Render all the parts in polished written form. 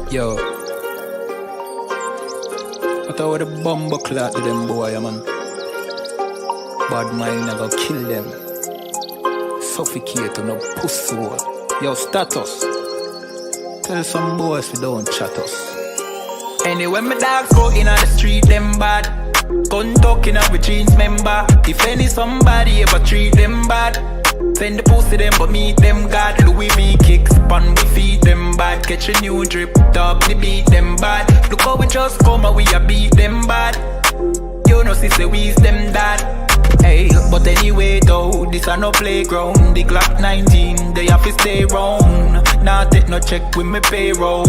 Yo, I thought the bumbo clot to them boy, man. Bad mind, I go kill them. Suffocate on a pussy hole. Yo, status. Tell some boys we don't chat us. Anyway, my dogs go in on the street, them bad. Gun talking up with jeans member. If any somebody ever treat them bad, send the pussy them but meet them God. Louis V kicks, pan we feed them bad. Catch a new drip, dog we beat them bad. Look how we just come and we a beat them bad. You know sister we's them dad. Hey, but anyway though, this a no playground. The Glock 19, they have to stay round. Nah take no check with me payroll.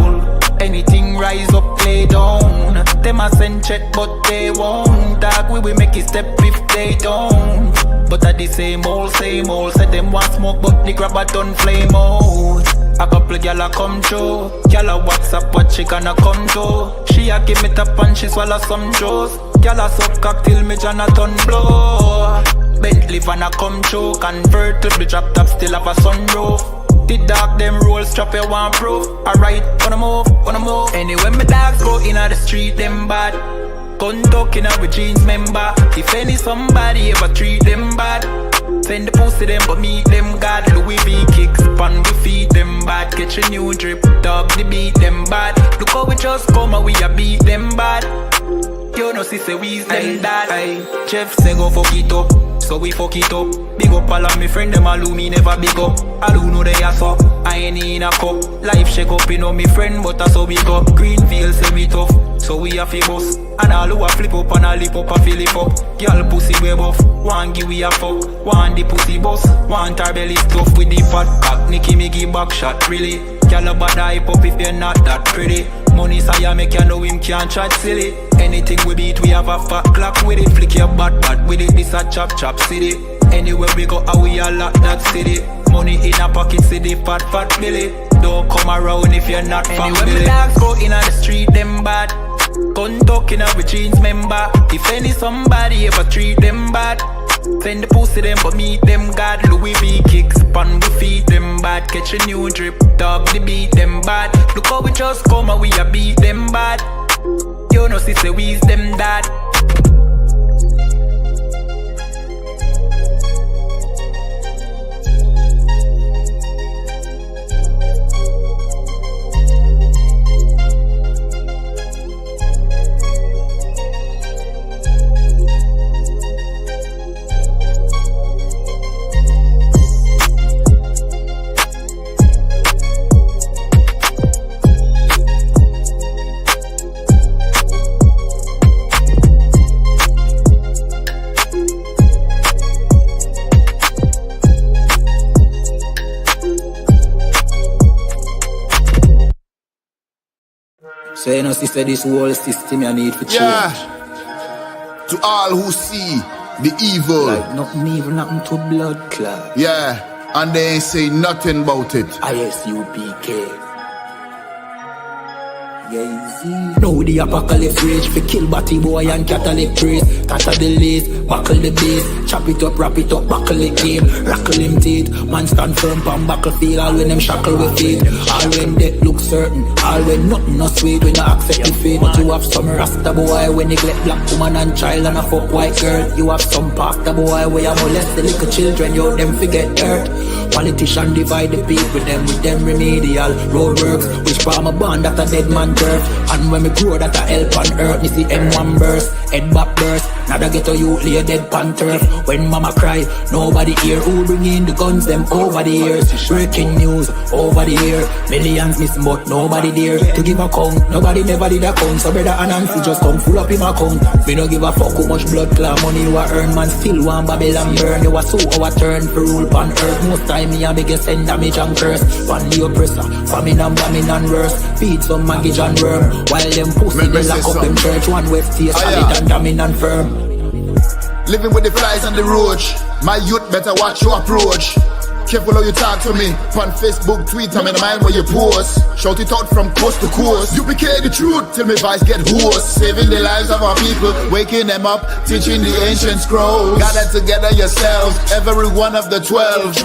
Anything rise up, lay down. Them a send check but they won't. Dog we make it step if they don't. But at the same old, said them want smoke but the grabber done flame out. A couple gyal a come through. Gyal a WhatsApp what she gonna come to. She a give me tap and she swallow some juice. Gyal a suck cock till me Jonathan blow. Bentley van a come through. Convertible drop top still have a sunroof. The dog them roll strap you want proof. Alright, wanna move. Anyway my dogs go in on the street them bad. Gun talking up with jeans member. If any somebody ever treat them bad, send the pussy them but meet them God. Louis V kicks, pan we feed them bad. Catch a new drip, dog they beat them bad. Look how we just come and we a beat them bad. You know sister we's them dad. Jeff say go fuck it up, so we fuck it up. Big up all of me friend them all who me never big up. All who know they are so, I ain't in a cup. Life shake up, you know me friend but that's how we go. Greenfield say we tough, so we a fi bus. And all who a flip up and a lip up a fill it up. Girl pussy way buff, one give we a fuck. One the pussy bus, one her belly stuff with the fat cock. Nicky me give back shot really. Girl a bad hype up if you're not that pretty. Money say make you know him can't chat silly. Anything we beat we have a fat clock with it. Flick your bad with it, this a chop city. Anywhere we go how we a lock that city. Money in a pocket city, fat Billy. Don't come around if you're not family. Anyway, my dogs go in on the street, them bad. Gun talking up with jeans member. If any somebody ever treat them bad, send the pussy them but meet them God. Louis V kicks, pan we feed them bad. Catch a new drip, dog they beat them bad. Look how we just come and we a beat them bad. You know sister we's them dad. So you know sister this whole system you need for change. Yeah. To all who see the evil. Like nothing evil, nothing to blood clot. Yeah. And they ain't say nothing about it. ISUPK. Now the apocalypse rage fi kill batty boy and catalytic trace. Tatter the lace, buckle the base. Chop it up, wrap it up, buckle the game. Rackle him teeth, man stand firm pan battlefield. All when them shackle with feet. All when death look certain. All when nothing no sweet. We not accept the fate. But you have some rasta boy when neglect black woman and child and a fuck white girl. You have some pastor boy where you molest the little children. You them forget hurt. Politician divide the people with them remedial roadworks. Which farm a band that a dead man turf. And when me grow that a help on earth, me see M1 burst, head back burst. Now that get a youth lay dead pan turf. When mama cry, nobody hear. Who bring in the guns them over the years? Breaking news over the air. Millions missing but nobody there to give a count. Nobody never did a count. So brother Anansi just come full up in my account. Me no give a fuck how much blood clot money you a earn. Man still want Babylon burn. You a so our turn for rule pan earth. Most time me a biggest send damage and curse. One the oppressor, famine and bombing and worse. Feed some maggie and worm. While them pussy they lock up them church. One west stay solid and damning and firm. Living with the flies on the roach. My youth better watch your approach. Careful how you talk to me. On Facebook, tweet, I'm in the mind where you post. Shout it out from coast to coast. UPK the truth till me voice get hoarse. Saving the lives of our people, waking them up, teaching the ancient scrolls. Gather together yourselves, every one of the 12.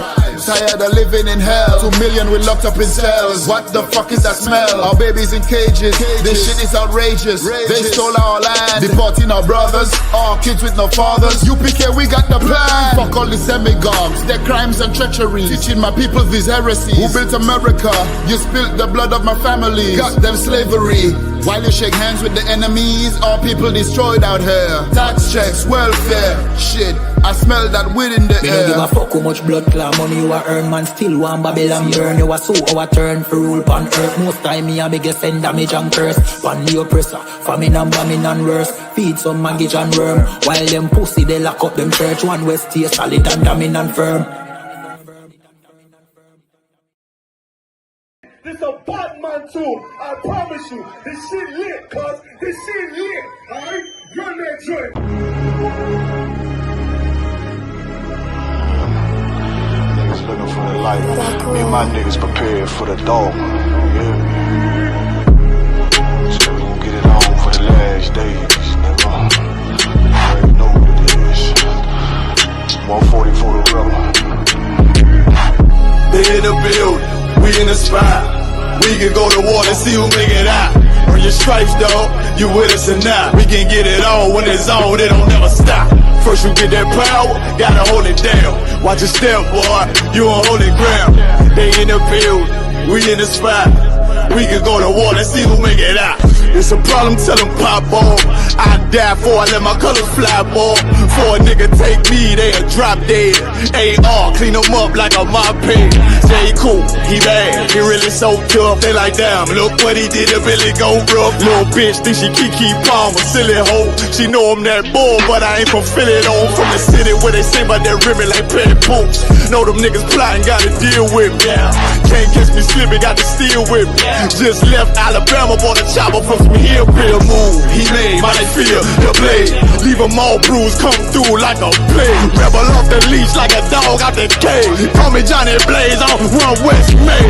Tired of living in hell. 2 million we locked up in cells. What the fuck is that smell? Our babies in cages. This shit is outrageous. They stole our land, deporting our brothers, our kids with no fathers. UPK, we got the plan. Fuck all the demagogues, their crimes and treachery. Teaching my people these heresies. Who built America? You spilled the blood of my family. Got them slavery. While you shake hands with the enemies, all people destroyed out here. Tax checks, welfare, shit. I smell that weed in the me air. Me don't give a fuck how much blood clot money you a earn, man. Still one Babylon yearn. You a so our turn for rule pan earth. Most time me a biggest send damage and curse. Pan the oppressor, famine and bombing and worse. Feed some maggot and worm. While them pussy they lock up them church. One west stay solid and damning and firm. This a Batman tune, I promise you. This shit lit, cuz. This shit lit, alright? Run that joint. Niggas looking for the light. Me and my niggas prepared for the dog. Yeah. So we gon' get it on for the last days, nigga. You already know what it is. 140 for the rubber. They in the building, we in the spot. We can go to war and see who make it out. Earn your stripes, dog, you with us or not. We can get it on when it's on, it don't never stop. First you get that power, gotta hold it down. Watch your step, boy, you on holy ground. They in the building, we in the spot. We can go to war and see who make it out. It's a problem, tell them pop off. I die for I let my colors fly, boy. For a nigga take me, they a drop dead. AR, clean them up like a mop pig. J. Cool, he bad, he really so tough. They like, damn, look what he did to Billy go rough. Little bitch think she Kiki Palmer, silly hoe. She know I'm that bull, but I ain't from Philly though. From the city where they say about that ribbon like petty poops. Know them niggas plotting, gotta deal with me. Can't catch me slipping, got to steal with me. Just left Alabama, bought a chopper from some hillbilly move. He made my feel the blade. Leave them all bruised, come through like a plague. Rebel off the leash like a dog out the cage. Call me Johnny Blaze, I'm one West May.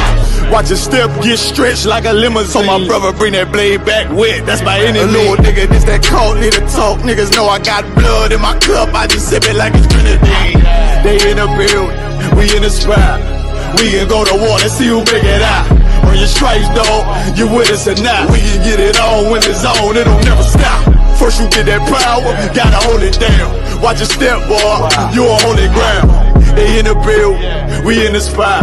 Watch your step get stretched like a limousine. So my brother bring that blade back wet, that's by any little nigga, this that cult, need to talk. Niggas know I got blood in my cup, I just sip it like it's grenadine. They in the building, we in the spot. We can go to war and see who make it out. Earn your stripes, dog, you with us or not. We can get it on when it's on, it don't never stop. First you get that power, gotta hold it down. Watch your step, boy, you on holy ground. They in the building, we in the spot.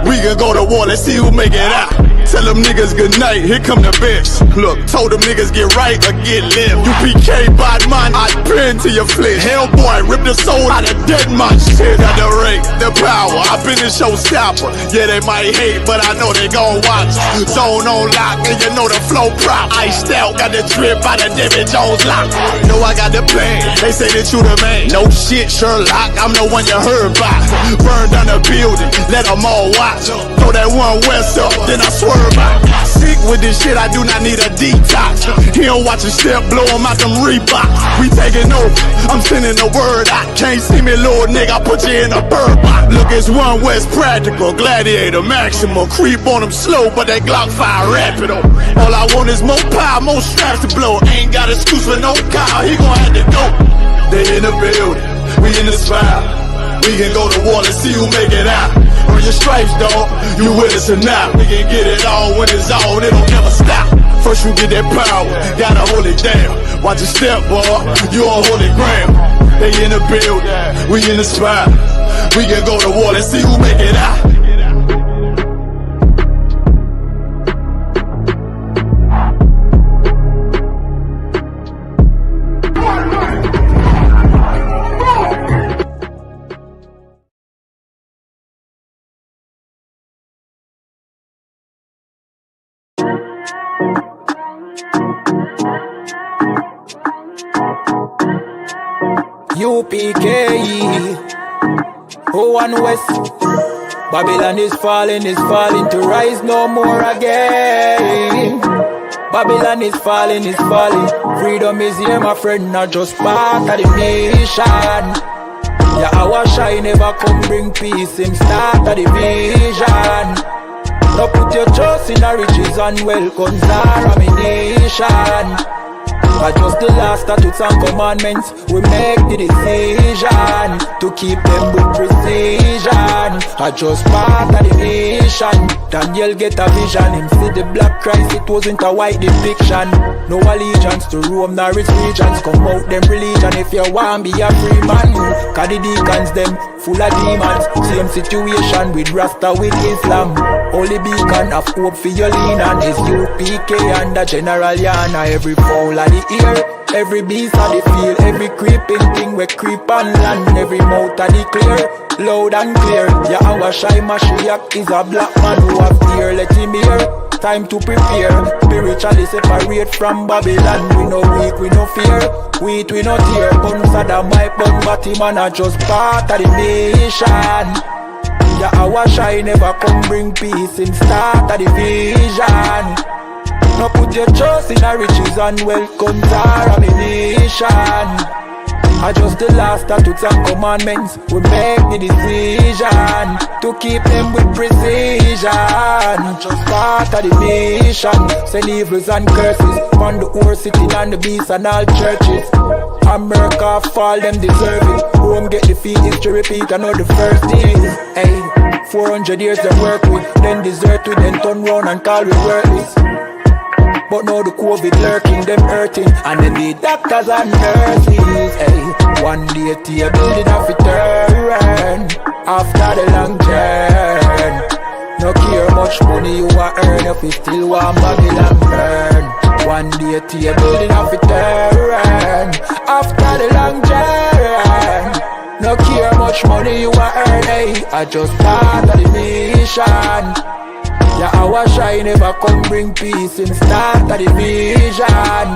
We can go to war, let's see who make it out. Tell them niggas good night, here come the bitch. Look, told them niggas get right or get left. UPK, bad man, I pin to your flesh. Hellboy, rip the soul out of dead man. Shit out the rate, the power, I been the showstopper. Yeah, they might hate, but I know they gon' watch. Zone on lock, and you know the flow prop. Iced out, got the drip out of David Jones lock. Know I got the plan, they say that you the man. No shit, Sherlock, I'm the one you heard about. Burn down the building, let them all watch. Throw that one west up, then I swerve out. Sick with this shit, I do not need a detox. He don't watch a step, blow him out them Reeboks. We taking over, I'm sending the word out. Can't see me, little nigga, I put you in a bird box. Look, it's one West practical, gladiator, maximal. Creep on them slow, but that Glock fire rapid. All I want is more power, more straps to blow. Ain't got excuse for no car, he gon' have to go. They in the building, we in the spot. We can go to war, let's see who make it out. Earn your stripes, dog, you with us or not. We can get it on when it's on, it don't never stop. First you get that power, gotta hold it down. Watch your step, boy, you on holy ground. They in the building, we in the spot. We can go to war, let's see who make it out. UPK, oh and west. Babylon is falling to rise no more again. Babylon is falling. Freedom is here, my friend, not just part of the nation. Yeah, our shy never come bring peace. Him start a division. No put your trust in the riches and wealth, guns are ammunition. But just the last statutes and commandments, we make the decision to keep them with precision. I just part of the mission. Daniel get a vision, him see the black Christ, it wasn't a white depiction. No allegiance to Rome nor its regions, come out them religion if you want be a free man. Cause the deacons them full of demons, same situation with Rasta with Islam. Only beacon of hope for your lean on is ISUPK and the General Yana. Every fowl of the ear, every beast of the field, every creeping thing we creep on land, every mouth of the clear, loud and clear. Yeah, our shy Mashiach is a black man who have ear, let him hear. Time to prepare, spiritually separate from Babylon. We no weak, we no fear, wheat we no tear. Bun Saddam, my bun Batman are just part of the nation. Yeah, our shy never come bring peace in start of the vision. No put your trust in the riches and wealth, guns are ammunition. I just the last statutes and commandments, we make the decision to keep them with precision. Just part of the nation, send evils and curses on the whole city and the beasts and all churches. America fall, them deserve it. Rome get defeat, history repeat, I know the first days. Hey, 400 years they work with, then desert with, then turn round and call we worthless. But now the COVID lurking, them hurting, and then the doctors and nurses. Hey, one day to a building of return after the long journey. No care much money you a earn if you still want Babylon burn. One day to a building of return after the long journey. No care much money you a earn. Hey, I just part of the mission. Yeah, our shy never come bring peace in start of the vision.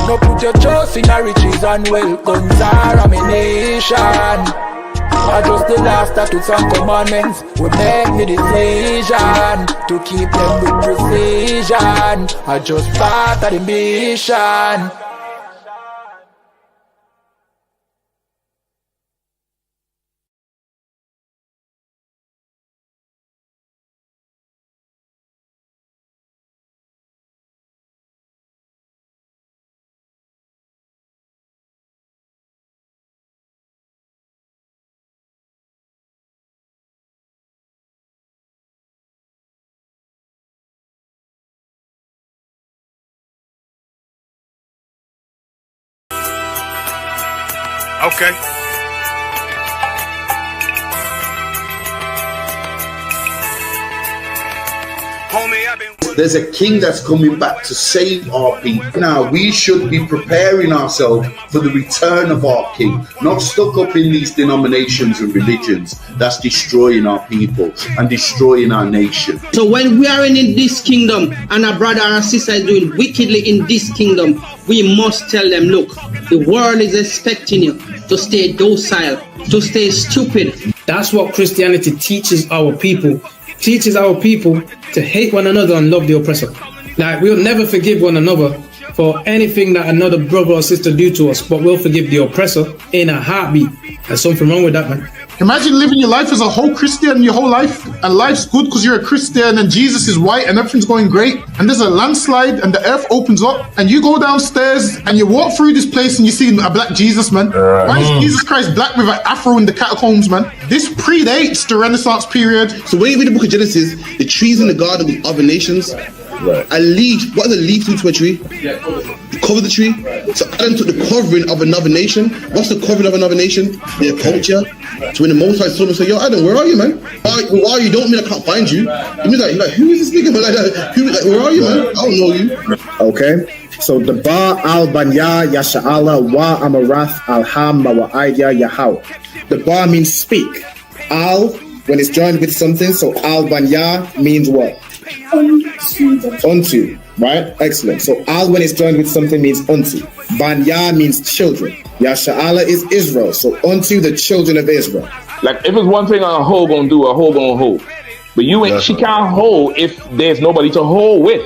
No put your trust in the riches and wealth, guns are ammunition. I just the last statutes and commandments, we make the decision to keep them with precision. I just part of the mission. Okay. Homie, I've been... There's a king that's coming back to save our people. Now, we should be preparing ourselves for the return of our king, not stuck up in these denominations and religions that's destroying our people and destroying our nation. So when we are in this kingdom and our brother and sister is doing wickedly in this kingdom, we must tell them, look, the world is expecting you to stay docile, to stay stupid. That's what Christianity teaches our people. Teaches our people to hate one another and love the oppressor. Like, we'll never forgive one another for anything that another brother or sister do to us, but we'll forgive the oppressor in a heartbeat. There's something wrong with that, man. Imagine living your life as a whole Christian your whole life, and life's good because you're a Christian and Jesus is white and everything's going great, and there's a landslide and the earth opens up and you go downstairs and you walk through this place and you see a black Jesus, man. Why is Jesus Christ black with an afro in the catacombs, man? This predates the Renaissance period. So when you read the book of Genesis, the trees in the garden with other nations, a leaf, what does a leaf do to a tree? Cover the tree. So Adam took the covering of another nation. What's the covering of another nation? Their culture. So when the Most High saw him, say, yo, Adam, where are you, man? Where are you? Don't mean I can't find you. You mean like who is this nigga? Like that? Where are you, man? I don't know you. Okay. So the Ba al Banya Yasha'ala wa Amarath al Ham wa Aidya Yahau. The Ba means speak. Al, when it's joined with something, so al Banya means what? Unto, right? Excellent. So al when it's joined with something means unto. Banya means children. Yasha'ala is Israel. So unto the children of Israel. Like if it's one thing a hoe gonna do, a hoe gonna hold. But you ain't, she can't hold if there's nobody to hold with.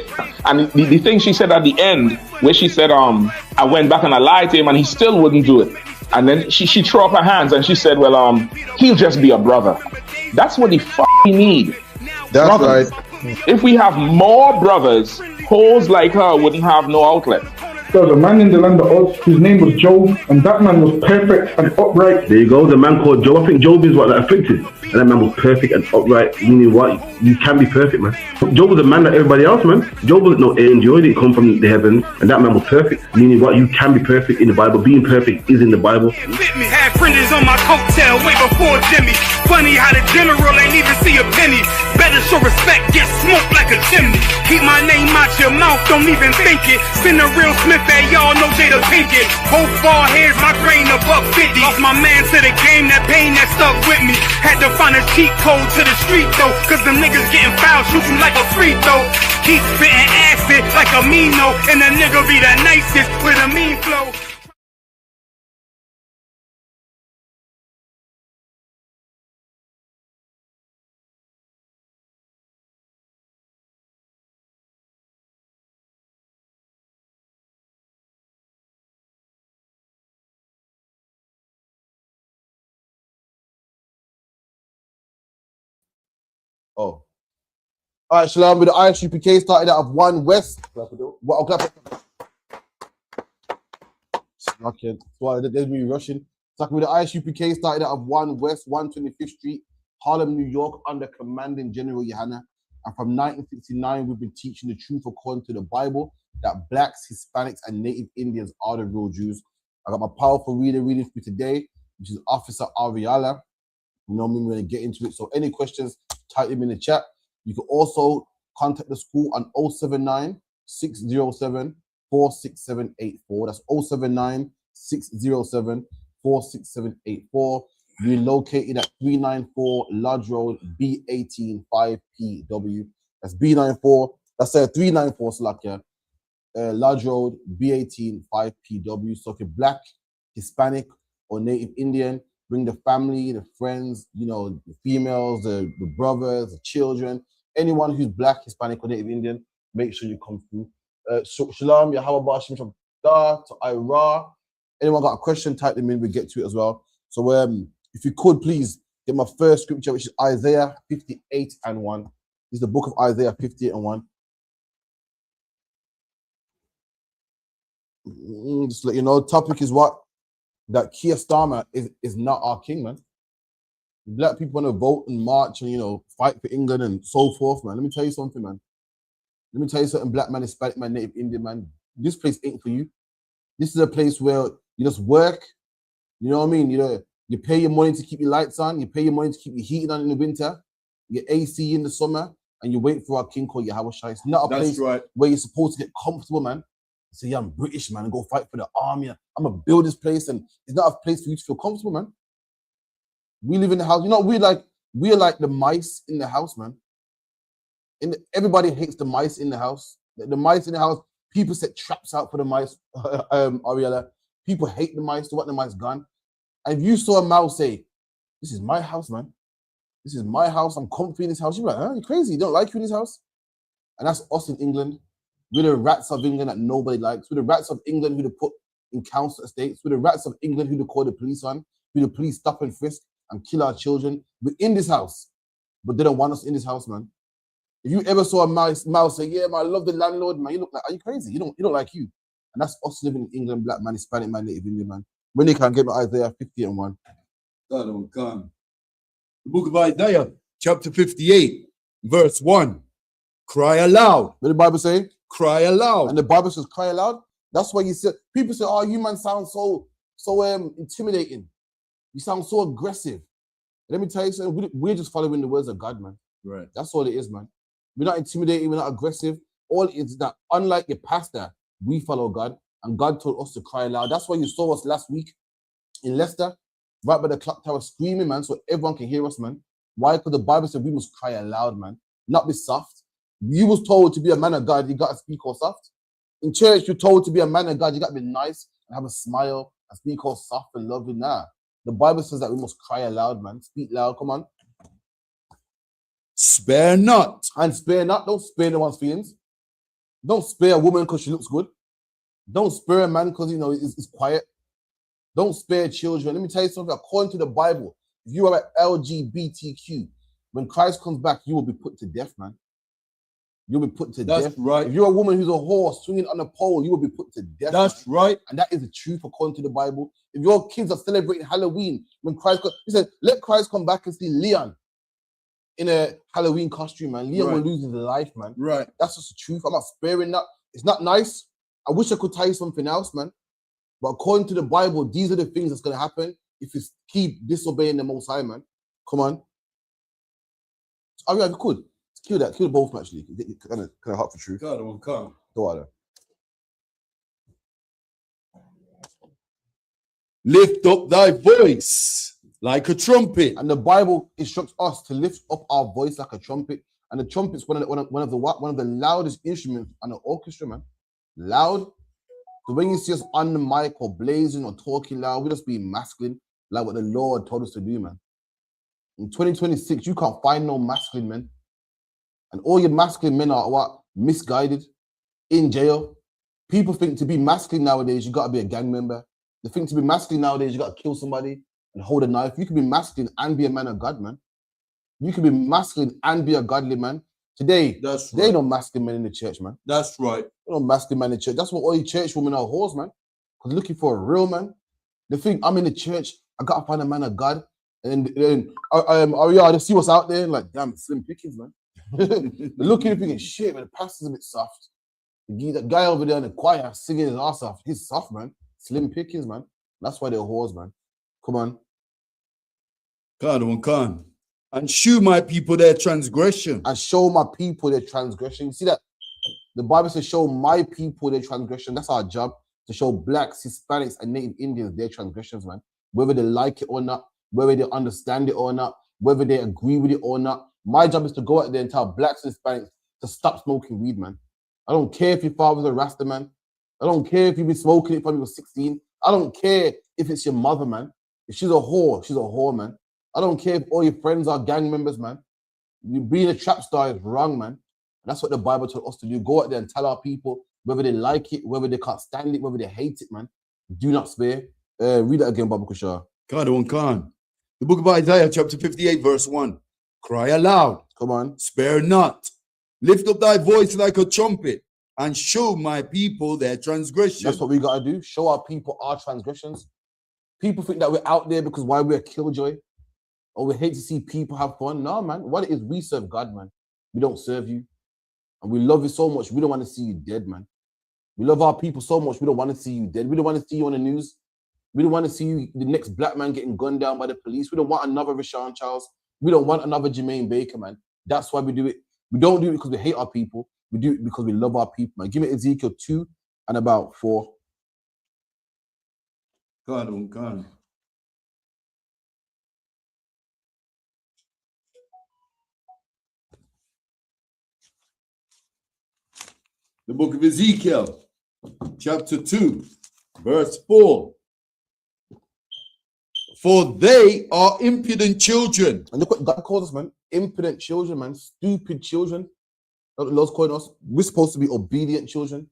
And the thing she said at the end, where she said, I went back and I lied to him and he still wouldn't do it. And then she threw up her hands and she said, well, he'll just be a brother. That's what we need. That's brothers. right. If we have more brothers, hoes like her wouldn't have no outlet. There was a man in the land of Oz whose name was Job, and that man was perfect and upright. There you go, the man called Job. I think Job is what, like, afflicted. And that man was perfect and upright, meaning what? You can be perfect, man. Job was a man like everybody else, man. Job wasn't no angel, he didn't come from the heavens. And that man was perfect, meaning what? You can be perfect in the Bible. Being perfect is in the Bible. Had friends on my coattail way before Jimmy. Funny how the general ain't even see a penny. Better show respect, get smoked like a chimney. Keep my name out your mouth, don't even think it. Send a real Smith at y'all know Jada Pinkett. Both ball heads, my brain above 50. Lost my man to the game, that pain that stuck with me. Had to find a cheat code to the street though, cause them niggas getting foul, shoot you like a free throw. Keep spitting acid like a Mino, and the nigga be the nicest with a mean flow. Oh. All right, Shalom, with the ISUPK started out of 1 West. What? I'll clap. Okay, well, there's me rushing. With the ISUPK started out of 1 West, 125th Street, Harlem, New York, under commanding General Yohana. And from 1969, we've been teaching the truth according to the Bible that blacks, Hispanics, and Native Indians are the real Jews. I got my powerful reading for you today, which is Officer Ariala. You know me, we're going to get into it. So any questions, type them in the chat. You can also contact the school on 079 607 46784. That's 079 607 46784. We're located at 394 Lodge Road, B18 5PW. That's B94. That's 394 Slakia. Lodge Road, B18 5PW. So if you're black, Hispanic, or Native Indian, bring the family, the friends, you know, the females, the brothers, the children, anyone who's black, Hispanic, or Native Indian, make sure you come through. Shalom, Yahweh Shem to Ira. Anyone got a question, type them in, we'll get to it as well. So if you could please get my first scripture, which is Isaiah 58:1. This is the book of Isaiah 58:1. Just let you know, topic is what? That Keir Starmer is not our king, man. Black people want to vote and march and, you know, fight for England and so forth, man. Let me tell you something, man. Let me tell you something, black man, Hispanic man, Native Indian man. This place ain't for you. This is a place where you just work. You know what I mean? You pay your money to keep your lights on. You pay your money to keep your heating on in the winter. You get AC in the summer, and you wait for our king called Yahweh Shai. It's not a place where you're supposed to get comfortable, man. Say, yeah, I'm British, man, and go fight for the army. I'm gonna build this place, and it's not a place for you to feel comfortable, man. We live in the house. You know, we're like the mice in the house, man. Everybody hates the mice in the house. The mice in the house, people set traps out for the mice, Ariella. People hate the mice, they want the mice gone. And if you saw a mouse say, this is my house, man. This is my house, I'm comfy in this house. You're like, huh, you're crazy, you don't like you in this house? And that's us in England. We're the rats of England that nobody likes. We're the rats of England who they put in council estates. We're the rats of England who they call the police on. Who the police stop and frisk and kill our children. We're in this house, but they don't want us in this house, man. If you ever saw a mouse say, yeah, man, I love the landlord, man, you look like, are you crazy? You don't like you. And that's us living in England, black man, Hispanic man, Native Indian man. When they can get me Isaiah 58:1. The book of Isaiah, chapter 58, verse 1. Cry aloud. What did the Bible say? Cry aloud. And the Bible says cry aloud. That's why you said people say, oh, you man sound so intimidating. You sound so aggressive. Let me tell you something, we're just following the words of God, man. Right. That's all it is, man. We're not intimidating, we're not aggressive. All it is that, unlike your pastor, we follow God, and God told us to cry loud. That's why you saw us last week in Leicester, right by the clock tower, screaming, man, so everyone can hear us, man. Why? Because the Bible said we must cry aloud, man, not be soft. You was told to be a man of God, you got to speak all soft. In church, you're told to be a man of God, you got to be nice and have a smile and speak all soft and lovely. Nah, the Bible says that we must cry aloud, man. Speak loud, come on. Spare not. And spare not. Don't spare no one's feelings. Don't spare a woman because she looks good. Don't spare a man because, you know, it's quiet. Don't spare children. Let me tell you something. According to the Bible, if you are an LGBTQ, when Christ comes back, you will be put to death, man. You'll be put to That's death. right. If you're a woman who's a whore swinging on a pole, you will be put to death. That's right. And that is the truth according to the Bible. If your kids are celebrating Halloween, when Christ comes, he said, let Christ come back and see Leon in a Halloween costume, man. Leon will lose his life, man. Right. That's just the truth. I'm not sparing that. It's not nice. I wish I could tell you something else, man. But according to the Bible, these are the things that's going to happen if you keep disobeying the Most High, man. Come on. Oh, yeah, if you could. Kill that. Kill both, actually. Kind of hot for truth. God, won't come. Go on. Lift up thy voice like a trumpet. And the Bible instructs us to lift up our voice like a trumpet. And the trumpet is one of the loudest instruments on the orchestra, man. Loud. So when you see us on the mic or blazing or talking loud, we just be masculine, like what the Lord told us to do, man. In 2026, you can't find no masculine men. And all your masculine men are what? Misguided, in jail. People think to be masculine nowadays, you got to be a gang member. They think to be masculine nowadays, you got to kill somebody and hold a knife. You can be masculine and be a man of God, man. You can be masculine and be a godly man. Today, there ain't no masculine men in the church, man. That's right. No masculine man in the church. That's what all you church women are whores, man. Because looking for a real man. They think I'm in the church, I got to find a man of God. And then, I see what's out there. Like, damn, it's slim pickings, man. Looking and thinking, shit, man, the pastor's a bit soft. That guy over there in the choir singing his ass off. He's soft, man. Slim pickings, man. That's why they're whores, man. Come on. Can. And shew my people their transgression. And show my people their transgression. You see that? The Bible says, show my people their transgression. That's our job, to show blacks, Hispanics, and Native Indians their transgressions, man. Whether they like it or not, whether they understand it or not, whether they agree with it or not. My job is to go out there and tell blacks and Hispanics to stop smoking weed, man. I don't care if your father's a Rasta, man. I don't care if you've been smoking it when you were 16. I don't care if it's your mother, man. If she's a whore, man. I don't care if all your friends are gang members, man. You being a trap star is wrong, man. And that's what the Bible told us to do. Go out there and tell our people whether they like it, whether they can't stand it, whether they hate it, man. Do not spare. Read that again, Baba Kushar. Can. The book of Isaiah, chapter 58, verse 1. Cry aloud. Come on. Spare not. Lift up thy voice like a trumpet and show my people their transgression. That's what we got to do. Show our people our transgressions. People think that we're out there because why we're killjoy or we hate to see people have fun. No, man. What it is, we serve God, man. We don't serve you. And we love you so much, we don't want to see you dead, man. We love our people so much, we don't want to see you dead. We don't want to see you on the news. We don't want to see you, the next black man getting gunned down by the police. We don't want another Rashawn Charles. We don't want another Jermaine Baker, man. That's why we do it. We don't do it because we hate our people. We do it because we love our people, man. Give me Ezekiel 2 and about 4. Can. The book of Ezekiel, chapter 2, verse 4. For they are impudent children. And look what God calls us, man. Impudent children, man. Stupid children. That's what the Lord's calling us. We're supposed to be obedient children.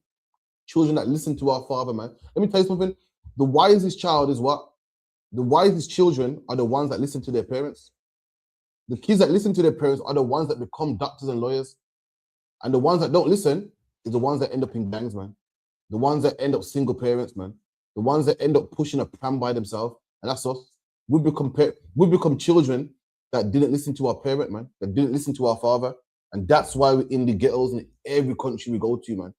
Children that listen to our Father, man. Let me tell you something. The wisest child is what? The wisest children are the ones that listen to their parents. The kids that listen to their parents are the ones that become doctors and lawyers. And the ones that don't listen is the ones that end up in gangs, man. The ones that end up single parents, man. The ones that end up pushing a pram by themselves. And that's us. We become children that didn't listen to our parent, man. That didn't listen to our father. And that's why we're in the ghettos in every country we go to, man.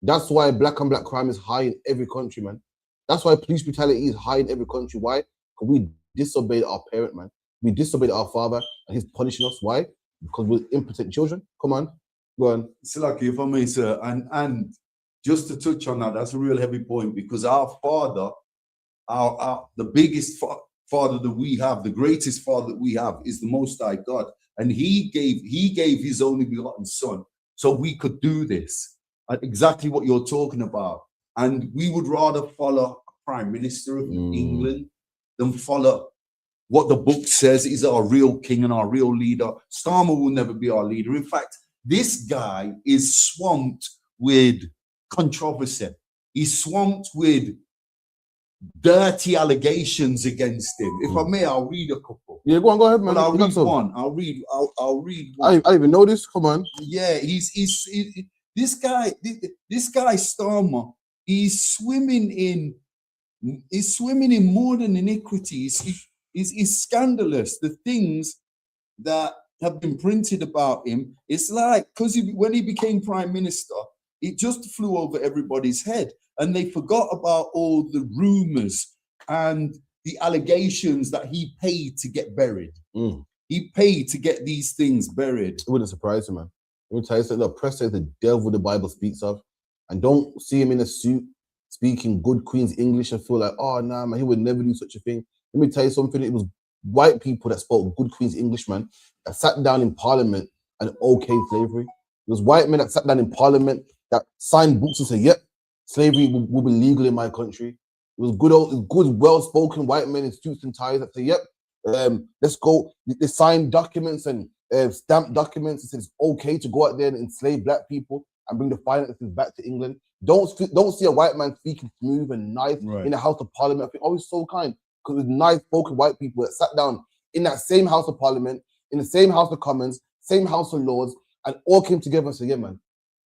That's why black on black crime is high in every country, man. That's why police brutality is high in every country. Why? Because we disobeyed our parent, man. We disobeyed our father, and he's punishing us. Why? Because we're impotent children. Come on, go on. Silaki, if I may, sir, and just to touch on that, that's a real heavy point because our father, the biggest father that we have, the greatest father that we have, is the Most High God, and He gave His only begotten Son, so we could do this. Exactly what you're talking about, and we would rather follow a prime minister of England than follow what the book says is our real king and our real leader. Starmer will never be our leader. In fact, this guy is swamped with controversy. He's swamped with dirty allegations against him. If I may, I'll read a couple. Yeah, go ahead, man. Well, I'll You got read some. one. I'll read one. I didn't even know this. Come on. Yeah, this guy Starmer, he's swimming in more than iniquity. It's scandalous. The things that have been printed about him, it's like, because when he became prime minister, it just flew over everybody's head, and they forgot about all the rumors and the allegations that he paid to get buried. He paid to get these things buried. It wouldn't surprise you, man. Let me tell you something. The press says the devil the Bible speaks of, and don't see him in a suit speaking good Queen's English and feel like, oh, nah, man, he would never do such a thing. Let me tell you something. It was white people that spoke good Queen's English, man, that sat down in Parliament and okayed slavery. It was white men that sat down in Parliament that signed books and said, yep, slavery will be legal in my country. It was good, well-spoken white men in suits and ties that say, yep, let's go. They signed documents and stamped documents and said it's okay to go out there and enslave black people and bring the finances back to England. Don't see a white man speaking smooth and nice in the House of Parliament. I think, oh, he's so kind, because it's nice-spoken white people that sat down in that same House of Parliament, in the same House of Commons, same House of Lords, and all came together and said, yeah, man,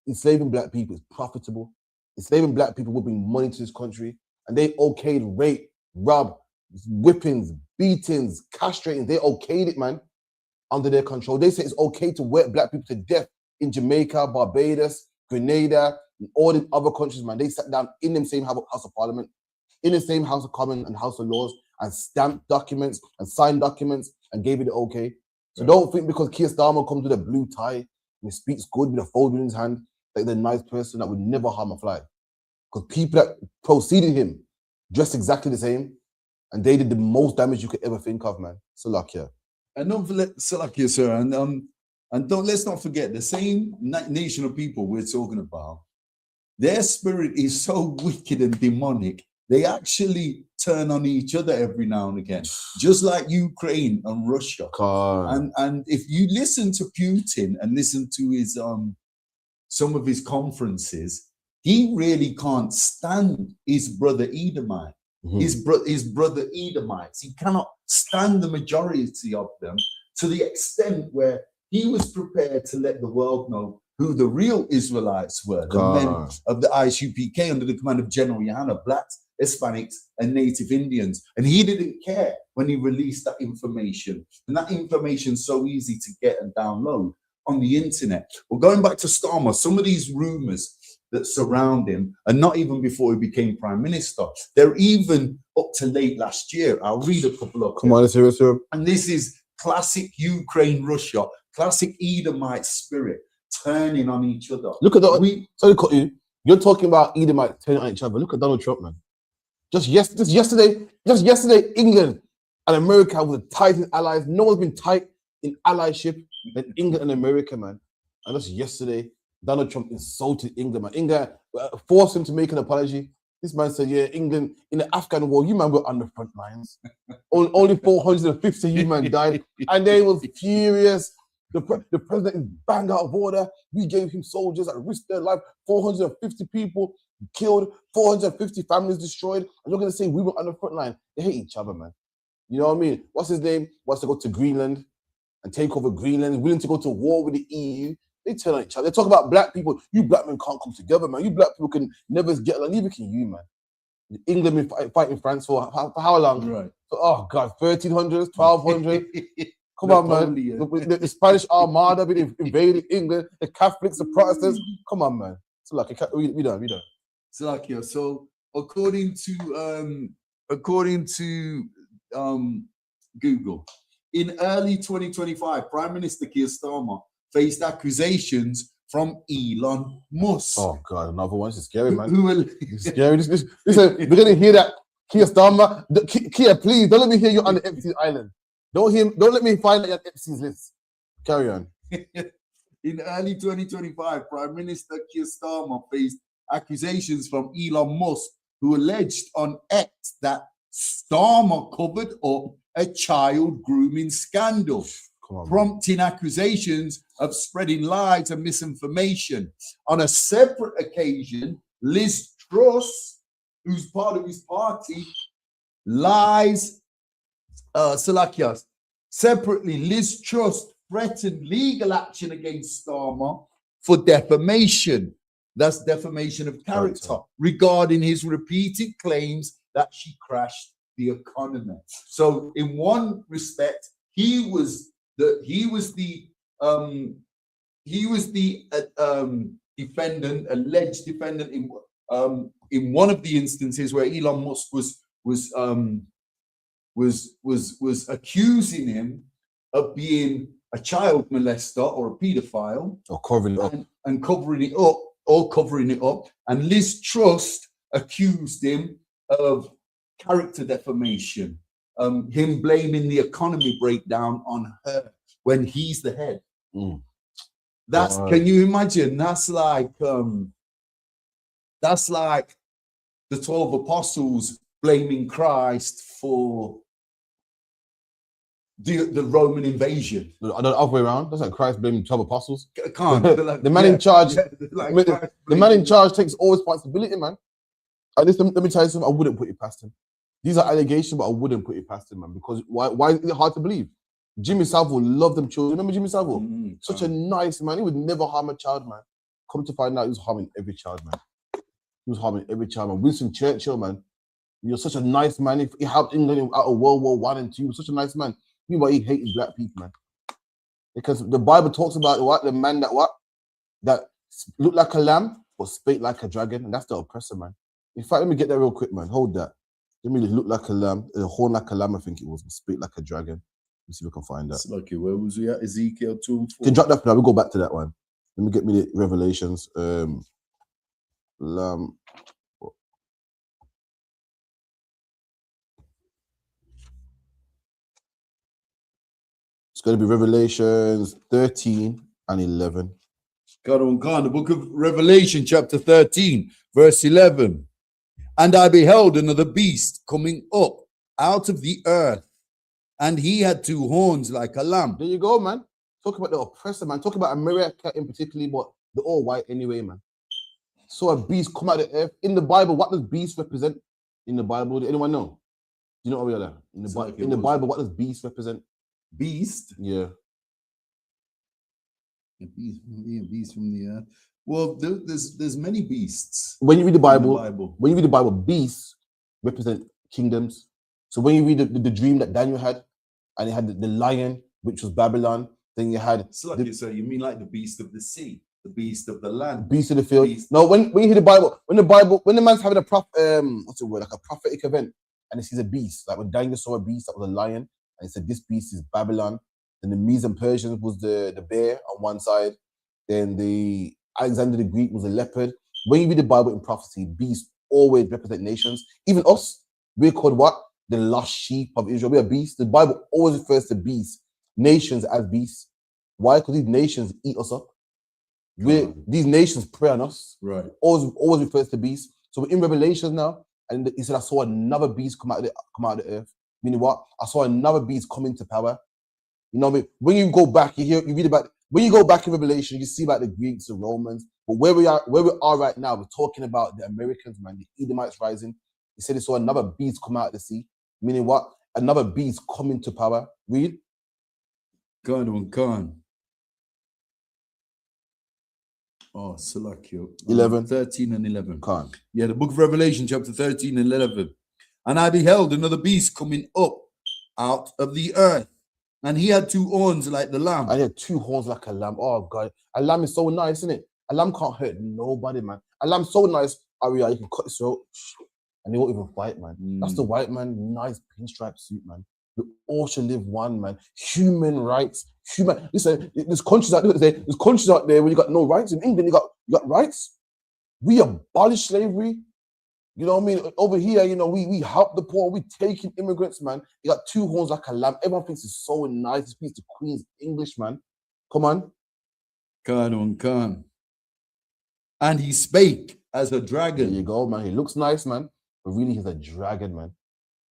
enslaving black people is profitable. Enslaving black people will bring money to this country. And they okayed rape, rob, whippings, beatings, castrating. They okayed it, man, under their control. They say it's okay to work black people to death in Jamaica, Barbados, Grenada, and all the other countries, man. They sat down in the same House of Parliament, in the same House of Commons and House of Lords, and stamped documents and signed documents and gave it the okay. So don't think because Keir Starmer comes with a blue tie and he speaks good with a folded in his hand, like they're a nice person that would never harm a fly. Because people that preceded him dressed exactly the same, and they did the most damage you could ever think of, man. Salakia. And don't forget, Salakia, sir, and let's not forget the same nation of people we're talking about. Their spirit is so wicked and demonic. They actually turn on each other every now and again, just like Ukraine and Russia. And if you listen to Putin and listen to his some of his conferences, he really can't stand his brother Edomite. His brother Edomites. He cannot stand the majority of them, to the extent where he was prepared to let the world know who the real Israelites were, the men of the ISUPK under the command of General Yohanna, blacks, Hispanics, and Native Indians. And he didn't care when he released that information. And that information is so easy to get and download on the internet. Well, going back to Starmer, some of these rumors that surround him, and not even before he became prime minister, they're even up to late last year. I'll read a couple of them. Come on, let's hear it, sir. And this is classic Ukraine, Russia, classic Edomite spirit turning on each other. Look at that. Sorry to cut you. You're talking about Edomite turning on each other. Look at Donald Trump, man. Just yesterday, England and America were the tightest allies. No one's been tight in allyship than England and America, man. And just yesterday, Donald Trump insulted England, man. England forced him to make an apology. This man said, yeah, England, in the Afghan war, you man were on the front lines. Only 450 you man died. And they was furious. The president is bang out of order. We gave him soldiers that risked their life. 450 people killed, 450 families destroyed. And you're going to say we were on the front line. They hate each other, man. You know what I mean? What's his name? Wants to go to Greenland and take over Greenland, willing to go to war with the EU. They turn on each other. They talk about black people. You black men can't come together, man. You black people can never get along. Neither can you, man. England been fighting France for how long? Right. So, oh, God, 1300s, 1200s. Come on, man. The Spanish Armada been invading England. The Catholics, the Protestants. Come on, man. So, like, we done. So, like, yeah. So, according to Google, in early 2025, Prime Minister Keir Starmer faced accusations from Elon Musk. Oh God, another one. This is scary, man. It's scary. Listen, we're gonna hear that Keir Starmer. Keir, please don't let me hear you on the Epstein Island. Don't let me find out Epstein's list. Carry on. In early 2025, Prime Minister Keir Starmer faced accusations from Elon Musk, who alleged on X that Starmer covered up a child grooming scandal, prompting accusations of spreading lies and misinformation. On a separate occasion, Liz Truss who's part of his party, lies, Salakias. Separately, Liz Truss threatened legal action against Starmer for defamation. That's defamation of character regarding his repeated claims that she crashed the economy. So, in one respect, he was the defendant, alleged defendant in one of the instances where Elon Musk was accusing him of being a child molester or a paedophile, or covering it up, and covering it up. And Liz Truss accused him of character defamation, him blaming the economy breakdown on her when he's the head. That's can you imagine? That's like the 12 apostles blaming Christ for the Roman invasion. The other way around. That's like Christ blaming 12 apostles. Can't the man in charge. The man in charge takes all responsibility, man. And let me tell you something. I wouldn't put it past him. These are allegations, but I wouldn't put it past him, man. Because why is it hard to believe? Jimmy Savile loved them children. Remember Jimmy Savile? Such a nice man. He would never harm a child, man. Come to find out, he was harming every child, man. He was harming every child, man. Winston Churchill, man. You're such a nice man. He helped England out of World War I and II. He was such a nice man. Meanwhile, he hated black people, man. Because the Bible talks about what? The man that looked like a lamb but spake like a dragon. And that's the oppressor, man. In fact, let me get that real quick, man. Hold that. Let me look like a lamb, a horn like a lamb, I think it was, but spake like a dragon. Let's see if we can find that. Okay, where was we at? Ezekiel 2 and 4. Can drop that now. We'll go back to that one. Let me get me the Revelations. Lamb. It's going to be Revelations 13 and 11. God on God, the book of Revelation, chapter 13, verse 11. And I beheld another beast coming up out of the earth, and he had two horns like a lamb. There you go, man. Talk about the oppressor, man. Talk about America in particular, but they're all white anyway, man. So a beast come out of the earth. In the Bible, what does beast represent in the Bible? Does anyone know? Do you know what we are there? In the Bible, what does beast represent? Beast? Yeah. A beast from the earth. Well, there's many beasts. When you read the Bible, beasts represent kingdoms. So when you read the dream that Daniel had, and he had the lion, which was Babylon, then you had... So you mean like the beast of the sea, the beast of the land, beast of the field? No, when you hear the Bible, when the man's having a like a prophetic event, and he sees a beast, like when Daniel saw a beast that was a lion, and he said, this beast is Babylon. Then the Medes and Persians was the bear on one side. Then the Alexander the Greek was a leopard. When you read the Bible in prophecy, beasts always represent nations. Even us, we're called what? The lost sheep of Israel. We are beasts. The Bible always refers to beasts, nations as beasts. Why? Because these nations eat us up. These nations prey on us. Right. Always refers to beasts. So we're in Revelation now, and he said, I saw another beast come out of the earth. Meaning what? I saw another beast come into power. You know what I mean? When you go back, you read about, when you go back in Revelation, you see about the Greeks, the Romans. But where we are right now, we're talking about the Americans, man, the Edomites rising. He said he saw another beast come out of the sea. Meaning what? Another beast come into power. Read. Go on. Oh, Salakio. 11. 13 and 11. Khan. Yeah, the book of Revelation, chapter 13 and 11. And I beheld another beast coming up out of the earth. And he had two horns like the lamb. And he had two horns like a lamb. Oh, God. A lamb is so nice, isn't it? A lamb can't hurt nobody, man. A lamb's so nice, Aria, you can cut his throat and they won't even fight, man. That's the white man, nice pinstripe suit, man. We all should live one, man. Human rights. Listen, there's countries out there where you got no rights. In England, you got rights. We abolished slavery. You know what I mean? Over here, you know, we help the poor. We taking immigrants, man. You got two horns like a lamb. Everyone thinks it's so nice. He speaks the Queen's English, man. Come on. Khan. And he spake as a dragon. There you go, man. He looks nice, man. But really, he's a dragon, man.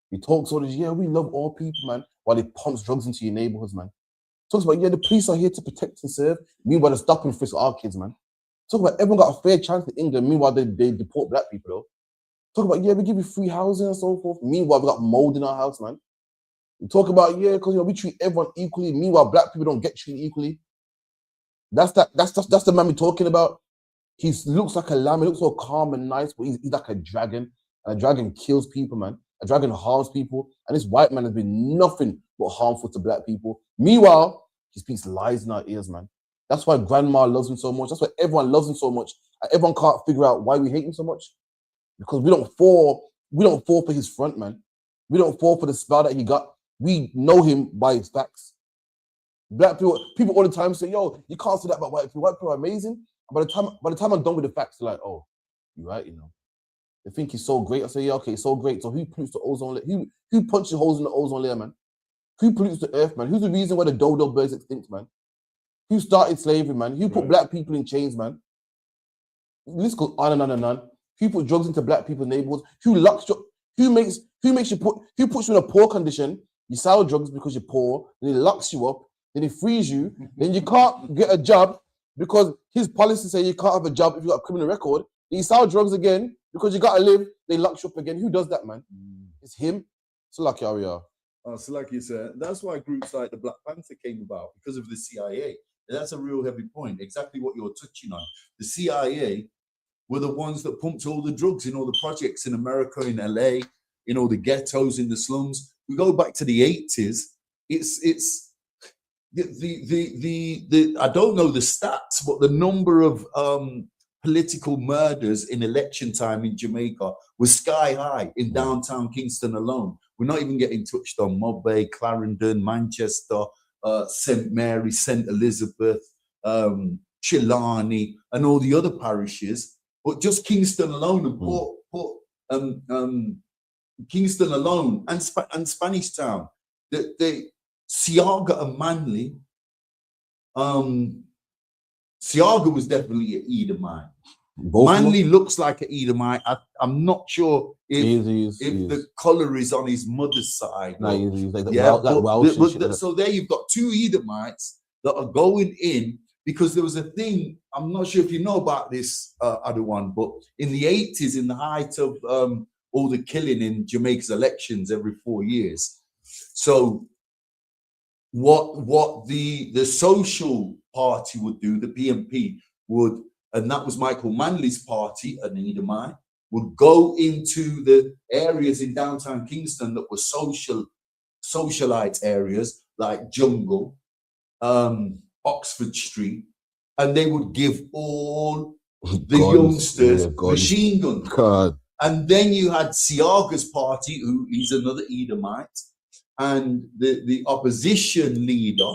He talks all this, yeah, we love all people, man. While he pumps drugs into your neighborhoods, man. Talks about, yeah, the police are here to protect and serve. Meanwhile, they're stopping frisk our kids, man. Talk about everyone got a fair chance in England. Meanwhile, they deport black people, though. Talk about, yeah, we give you free housing and so forth. Meanwhile, we got mold in our house, man. We talk about, yeah, because we treat everyone equally. Meanwhile, black people don't get treated equally. That's the man we're talking about. He looks like a lamb. He looks so calm and nice, but he's like a dragon. And a dragon kills people, man. A dragon harms people. And this white man has been nothing but harmful to black people. Meanwhile, he speaks lies in our ears, man. That's why grandma loves him so much. That's why everyone loves him so much. And everyone can't figure out why we hate him so much. Because we don't fall for his front, man. We don't fall for the spell that he got. We know him by his facts. Black people all the time say, yo, you can't say that about white people. White people are amazing. By the time I'm done with the facts, they're like, oh, you're right, you know. They think he's so great. I say, yeah, okay, so great. So who pollutes the ozone layer? Who punches holes in the ozone layer, man? Who pollutes the earth, man? Who's the reason why the dodo birds extinct, man? Who started slavery, man? Who put black people in chains, man? This goes on and on and on. Who put drugs into black people's neighborhoods? Who puts you in a poor condition? You sell drugs because you're poor, then he locks you up, then he frees you, then you can't get a job because his policies say you can't have a job if you got a criminal record. Then you sell drugs again because you gotta live, they lock you up again. Who does that, man? It's him. So like we are. So like you said, that's why groups like the Black Panther came about, because of the CIA. And that's a real heavy point. Exactly what you're touching on. The CIA were the ones that pumped all the drugs in all the projects in America, in LA, in all the ghettos, in the slums. We go back to the 80s. It's the I don't know the stats, but the number of political murders in election time in Jamaica was sky high in downtown Kingston alone. We're not even getting touched on Mobay, Clarendon, Manchester, St. Mary, St. Elizabeth, Chilani, and all the other parishes. But just Kingston alone, and Kingston alone, and Spanish Town, the Siaga and Manly. Siaga was definitely an Edomite. Manly looks like an Edomite. I'm not sure if the colour is on his mother's side. No, he's like Welsh. So there you've got two Edomites that are going in, because there was a thing, I'm not sure if you know about this other one, but in the 80s, in the height of all the killing in Jamaica's elections every 4 years. So what the social party would do, the PMP would, and that was Michael Manley's party, an Edomite, would go into the areas in downtown Kingston that were socialite areas like Jungle, Oxford Street, and they would give all the youngsters machine guns. And then you had Siaga's party, who is another Edomite, and the opposition leader,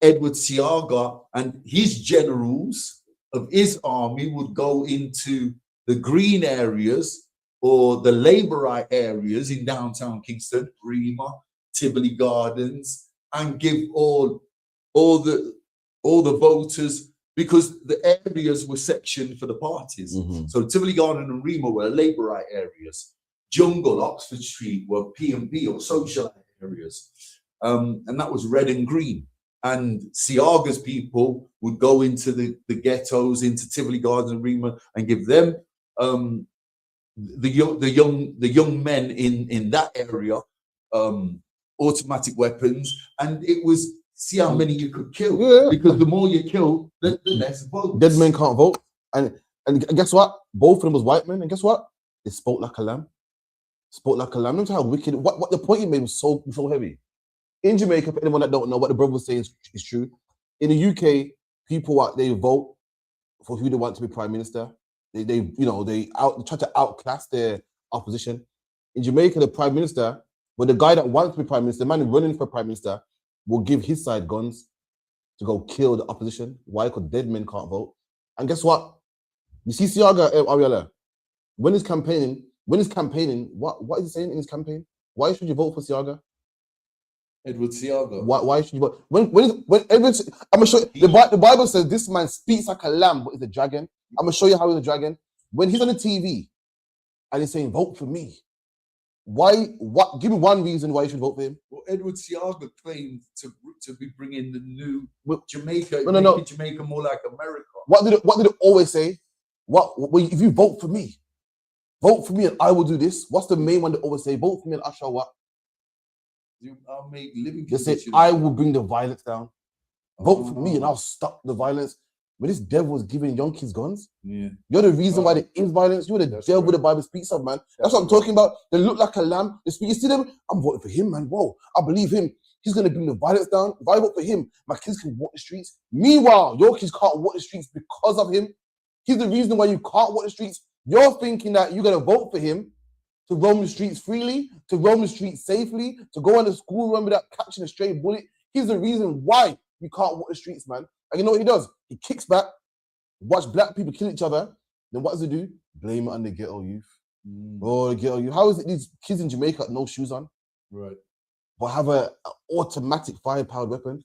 Edward Siaga, and his generals of his army would go into the green areas or the Labourite areas in downtown Kingston, Rima, Tivoli Gardens, and give all the voters, because the areas were sectioned for the parties. So Tivoli Garden and Rima were Labourite areas. Jungle, Oxford Street were PMP or social areas. And that was red and green. And Siaga's people would go into the ghettos, into Tivoli Gardens and Rima, and give them the young men in that area automatic weapons. And it was, see how many you could kill, because the more you kill, the less votes. Dead men can't vote. And guess what? Both of them was white men. And guess what? They spoke like a lamb. Spoke like a lamb. Look how wicked. What the point he made was so heavy. In Jamaica, for anyone that don't know, what the brother was saying is true. In the UK, people they vote for who they want to be prime minister. They try to outclass their opposition. In Jamaica, the prime minister, but the guy that wants to be prime minister, the man running for prime minister, will give his side guns to go kill the opposition. Why? Because dead men can't vote. And guess what? You see Siaga, Ariella, when he's campaigning, what is he saying in his campaign? Why should you vote for Siaga? Edward Siaga. Why should you vote? When Edward, I'm gonna show you, the Bible says this man speaks like a lamb, but he's a dragon. I'm gonna show you how he's a dragon. When he's on the TV and he's saying, vote for me. Why? What? Give me one reason why you should vote for him. Well, Edward Siaga claimed to be bringing the new Jamaica, no. Jamaica more like America. What did it always say? If you vote for me, Vote for me and I will do this. What's the main one that always say? Vote for me and I shall what? I'll make living They say, conditions. I will bring the violence down. Vote for me and I'll stop the violence. But this devil is giving young kids guns. Yeah. You're the reason why there is violence. You're the devil the Bible speaks of, man. That's what I'm talking about. They look like a lamb. They speak. You see them? I'm voting for him, man. Whoa, I believe him. He's going to bring the violence down. If I vote for him, my kids can walk the streets. Meanwhile, your kids can't walk the streets because of him. He's the reason why you can't walk the streets. You're thinking that you're going to vote for him to roam the streets freely, to roam the streets safely, to go on the school run without catching a stray bullet. He's the reason why you can't walk the streets, man. And you know what he does? He kicks back, watch black people kill each other. Then what does he do? Blame it on the ghetto youth. Oh, the ghetto youth. How is it these kids in Jamaica got no shoes on? Right. But have an automatic fire-powered weapon?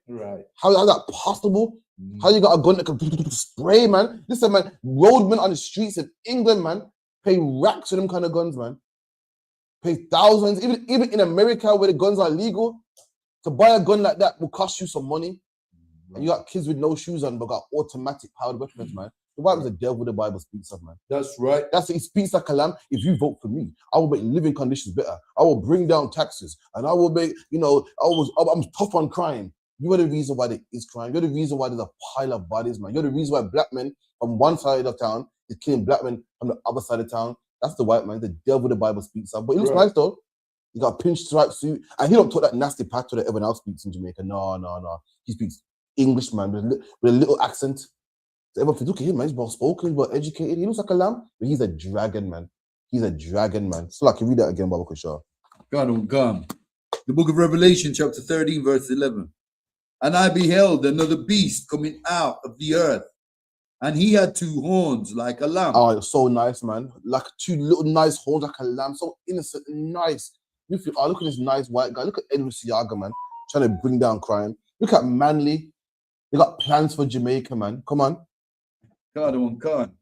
Right. How is that possible? How you got a gun that can spray, man? Listen, man, roadmen on the streets of England, man, pay racks for them kind of guns, man. Pay thousands. Even in America where the guns are legal, to buy a gun like that will cost you some money. And you got kids with no shoes on but got automatic powered weapons, man. The Bible's the devil the Bible speaks of, man. That's right. That's it. He speaks like a lamb. If you vote for me, I will make living conditions better. I will bring down taxes. And I will make, I'm tough on crime. You are the reason why there is crime. You're the reason why there's a pile of bodies, man. You're the reason why black men from one side of town is killing black men from the other side of town. That's the white man, the devil the Bible speaks of. But he looks nice though. He got a pinstripe suit. And he don't talk that nasty patois that everyone else speaks in Jamaica. No. He speaks English, man, with a little accent. So everyone thinks, look at him, man. He's well spoken, he's well educated. He looks like a lamb, but he's a dragon, man. He's a dragon, man. So I can read that again, Baba Kushar. God. The book of Revelation, chapter 13, verse 11. And I beheld another beast coming out of the earth, and he had two horns like a lamb. Oh, it's so nice, man. Like two little nice horns like a lamb. So innocent and nice. You feel, look at this nice white guy. Look at Edward Siaga, man. Trying to bring down crime. Look at Manly. They got plans for Jamaica, man. Come on. God.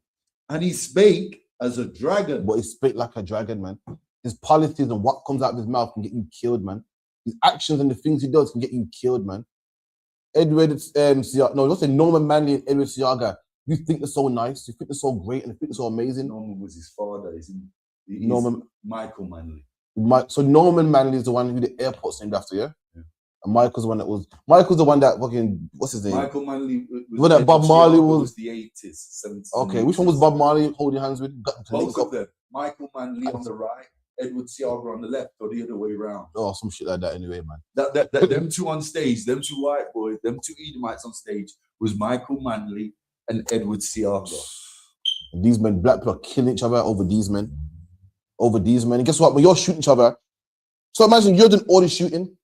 And he spake as a dragon. But he spake like a dragon, man. His policies and what comes out of his mouth can get you killed, man. His actions and the things he does can get you killed, man. Edward Siaga, no, don't say Norman Manley and Edward Siaga. You think they're so nice, you think they're so great, and you think they're so amazing. Norman was his father, isn't he? Norman Michael Manley. So Norman Manley is the one who the airport's named after, yeah? And Michael's the one that fucking, what's his name? Michael Manley was that Bob Marley was the 80s, 70s. Okay, which one was Bob Marley holding hands with? Both of them. Michael Manley on the right, Edward Siaga on the left, or the other way around. Oh, some shit like that anyway, man. Them two on stage, them two white boys, them two Edomites on stage was Michael Manley and Edward Siaga. And these men, black people are killing each other over these men. And guess what? When you're shooting each other, so imagine you're doing all this shooting,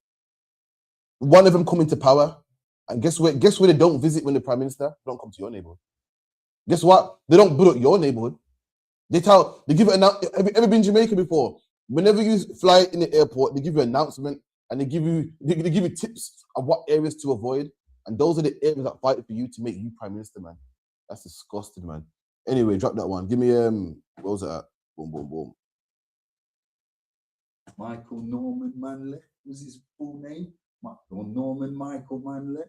one of them come into power, and guess where they don't visit when the prime minister? They don't come to your neighborhood. Guess what? They don't build up your neighborhood. They give it an. Have you ever been to Jamaica before? Whenever you fly in the airport, they give you an announcement and they give you tips of what areas to avoid. And those are the areas that fight for you to make you prime minister, man. That's disgusting, man. Anyway, drop that one. Give me what was it at? Boom. Michael Norman Manley was his full name. Norman Michael Manley.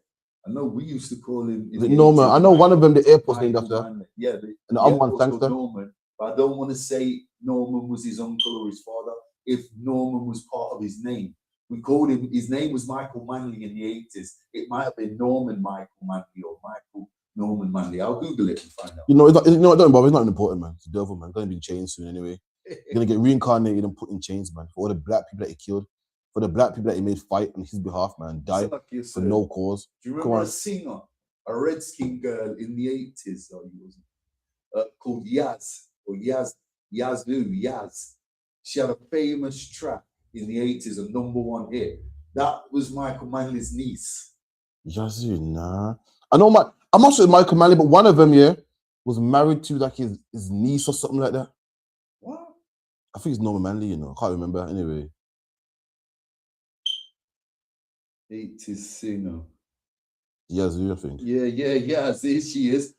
I know we used to call him Norman. I know one of them the airport's named after. Manley. Yeah, and the other one thanks Norman. But I don't want to say Norman was his uncle or his father. If Norman was part of his name, we called him. His name was Michael Manley in the 80s. It might have been Norman Michael Manley or Michael Norman Manley. I'll Google it and find out. Don't bother. It's not important, man. It's the devil, man. Going to be changed soon anyway. You're gonna get reincarnated and put in chains, man. For all the black people that he killed, for the black people that he made fight on his behalf, man, die for no cause. Do you remember a singer, a redskin girl in the 80s? Called Yaz or Yaz. She had a famous track in the 80s, a #1 hit. That was Michael Manley's niece. Yazoo, nah. I know I'm not sure it's Michael Manley, but one of them, was married to like his niece or something like that. What? I think it's Norman Manley, I can't remember. Anyway. 80s singer. Yazoo, I think. Yeah. There she is.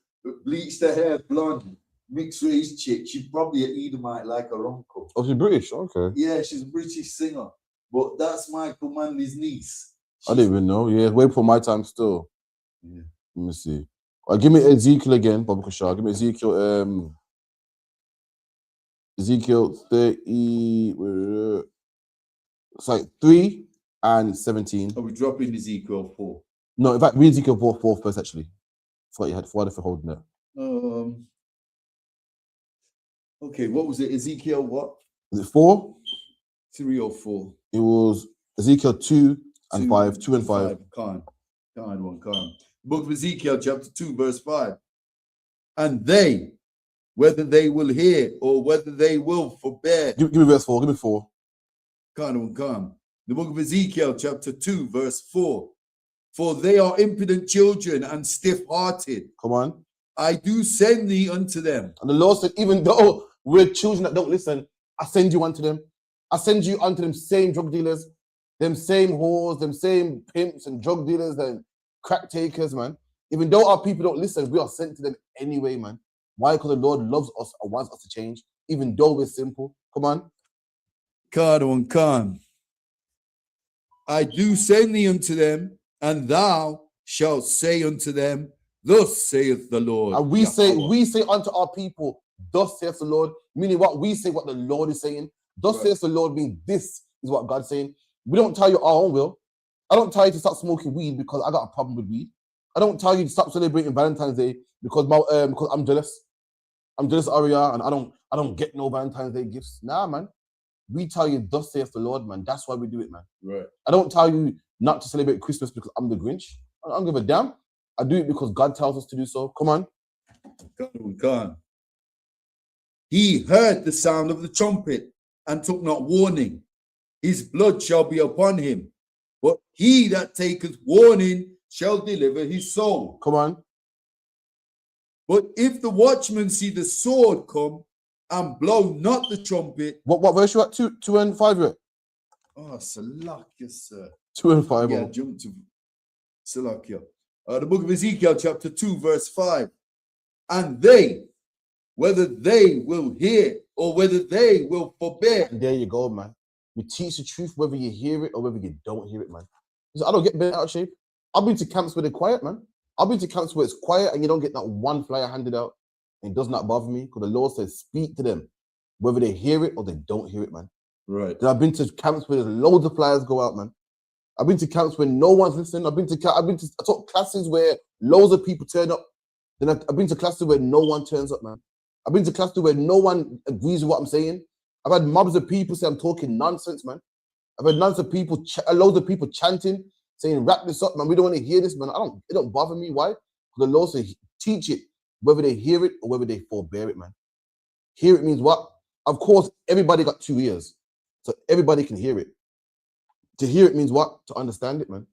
Bleached her hair blonde, mixed race chick. She's probably an Edomite like her uncle. Oh, she's British? Okay. Yeah, she's a British singer. But that's Michael Manley's niece. I didn't even know. Yeah, way before my time still. Yeah. Let me see. Give me Ezekiel again, Baba Kushar. Give me Ezekiel Ezekiel 30. It's like 3 and 17. Are we dropping Ezekiel 4? No, in fact, read Ezekiel 4 first, actually. Thought you had 4 for holding it. Okay, what was it? Ezekiel what? Was it 4? 3 or 4? It was Ezekiel 2 and 5. 2 and 5. Can't. Book of Ezekiel, chapter 2, verse 5. And they, whether they will hear or whether they will forbear. Give me verse 4. Give me 4. Can't. The book of Ezekiel, chapter 2, verse 4. For they are impudent children and stiff-hearted. Come on. I do send thee unto them. And the Lord said, even though we're children that don't listen, I send you unto them. I send you unto them same drug dealers, them same whores, them same pimps and drug dealers and crack takers, man. Even though our people don't listen, we are sent to them anyway, man. Why? Because the Lord loves us and wants us to change, even though we're simple. Come on. Khan. I do send thee unto them, and thou shalt say unto them, thus saith the Lord. And we say unto our people, thus saith the Lord, meaning what we say, what the Lord is saying. Thus saith the Lord, means this is what God's saying. We don't tell you our own will. I don't tell you to stop smoking weed because I got a problem with weed. I don't tell you to stop celebrating Valentine's Day because I'm jealous. I'm jealous, Aria, and I don't get no Valentine's Day gifts. Nah, man. We tell you, thus saith the Lord, man. That's why we do it, man. Right. I don't tell you not to celebrate Christmas because I'm the Grinch. I don't give a damn. I do it because God tells us to do so. Come on. Khan. He heard the sound of the trumpet and took not warning. His blood shall be upon him. But he that taketh warning shall deliver his soul. Come on. But if the watchman see the sword come and blow not the trumpet. What verse you at? 2 and 5 yet? Oh, Salakia, sir. 2 and 5. Yeah, jump to Salakia. The book of Ezekiel, chapter 2, verse 5. And they, whether they will hear or whether they will forbear. And there you go, man. We teach the truth whether you hear it or whether you don't hear it, man. I don't get bent out of shape. I've been to camps where they're quiet, man. I've been to camps where it's quiet and you don't get that one flyer handed out. And it does not bother me because the Lord says, speak to them, whether they hear it or they don't hear it, man. Right. Then I've been to camps where there's loads of flyers go out, man. I've been to camps where no one's listening. I taught classes where loads of people turn up. Then I've been to classes where no one turns up, man. I've been to classes where no one agrees with what I'm saying. I've had mobs of people say I'm talking nonsense, man. I've had loads of people chanting, saying, wrap this up, man. We don't want to hear this, man. It don't bother me. Why? Because the Lord says, teach it, whether they hear it or whether they forbear it, man. Hear it means what? Of course, everybody got 2 ears. So everybody can hear it. To hear it means what? To understand it, man.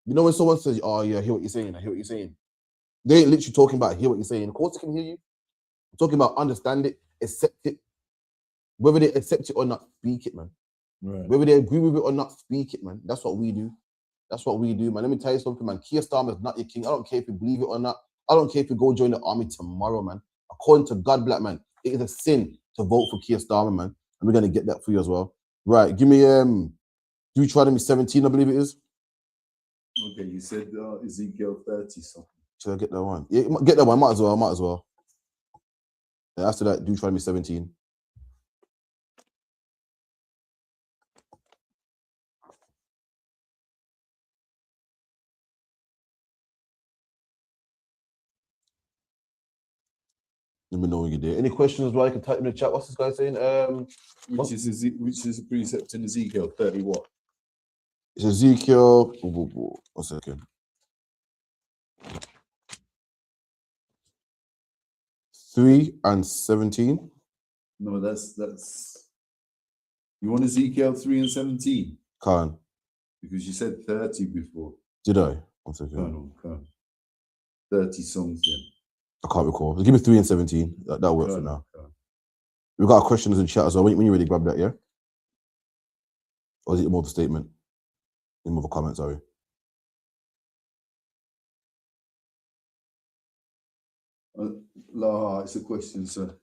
You know when someone says, oh yeah, I hear what you're saying, I hear what you're saying. They ain't literally talking about hear what you're saying. Of course they can hear you. I'm talking about understand it, accept it. Whether they accept it or not, speak it, man. Right. Whether they agree with it or not, speak it, man. That's what we do. That's what we do, man. Let me tell you something, man. Keir Starmer is not your king. I don't care if you believe it or not. I don't care if you go join the army tomorrow, man. According to God, black man, it is a sin to vote for Keir Starmer, man. And we're gonna get that for you as well. Right, give me Deuteronomy 17, I believe it is. Okay, you said Ezekiel 30 something. Should I get that one? Yeah, get that one. Might as well. Yeah, after that, Deuteronomy 17. Let me know when you're there. Any questions as well? You can type in the chat. What's this guy saying? Which is a precept in Ezekiel 30 what? It's Ezekiel. 1 second. 3 and 17. No, that's you want Ezekiel 3 and 17? Can't. Because you said 30 before. Did I? 1 second. Can't. 30 songs then. I can't recall. Give me 3 and 17. That'll work for now. We've got questions in chat as well. When you ready, grab that, yeah? Or is it more of a statement? More of a comment, sorry. It's a question, sir.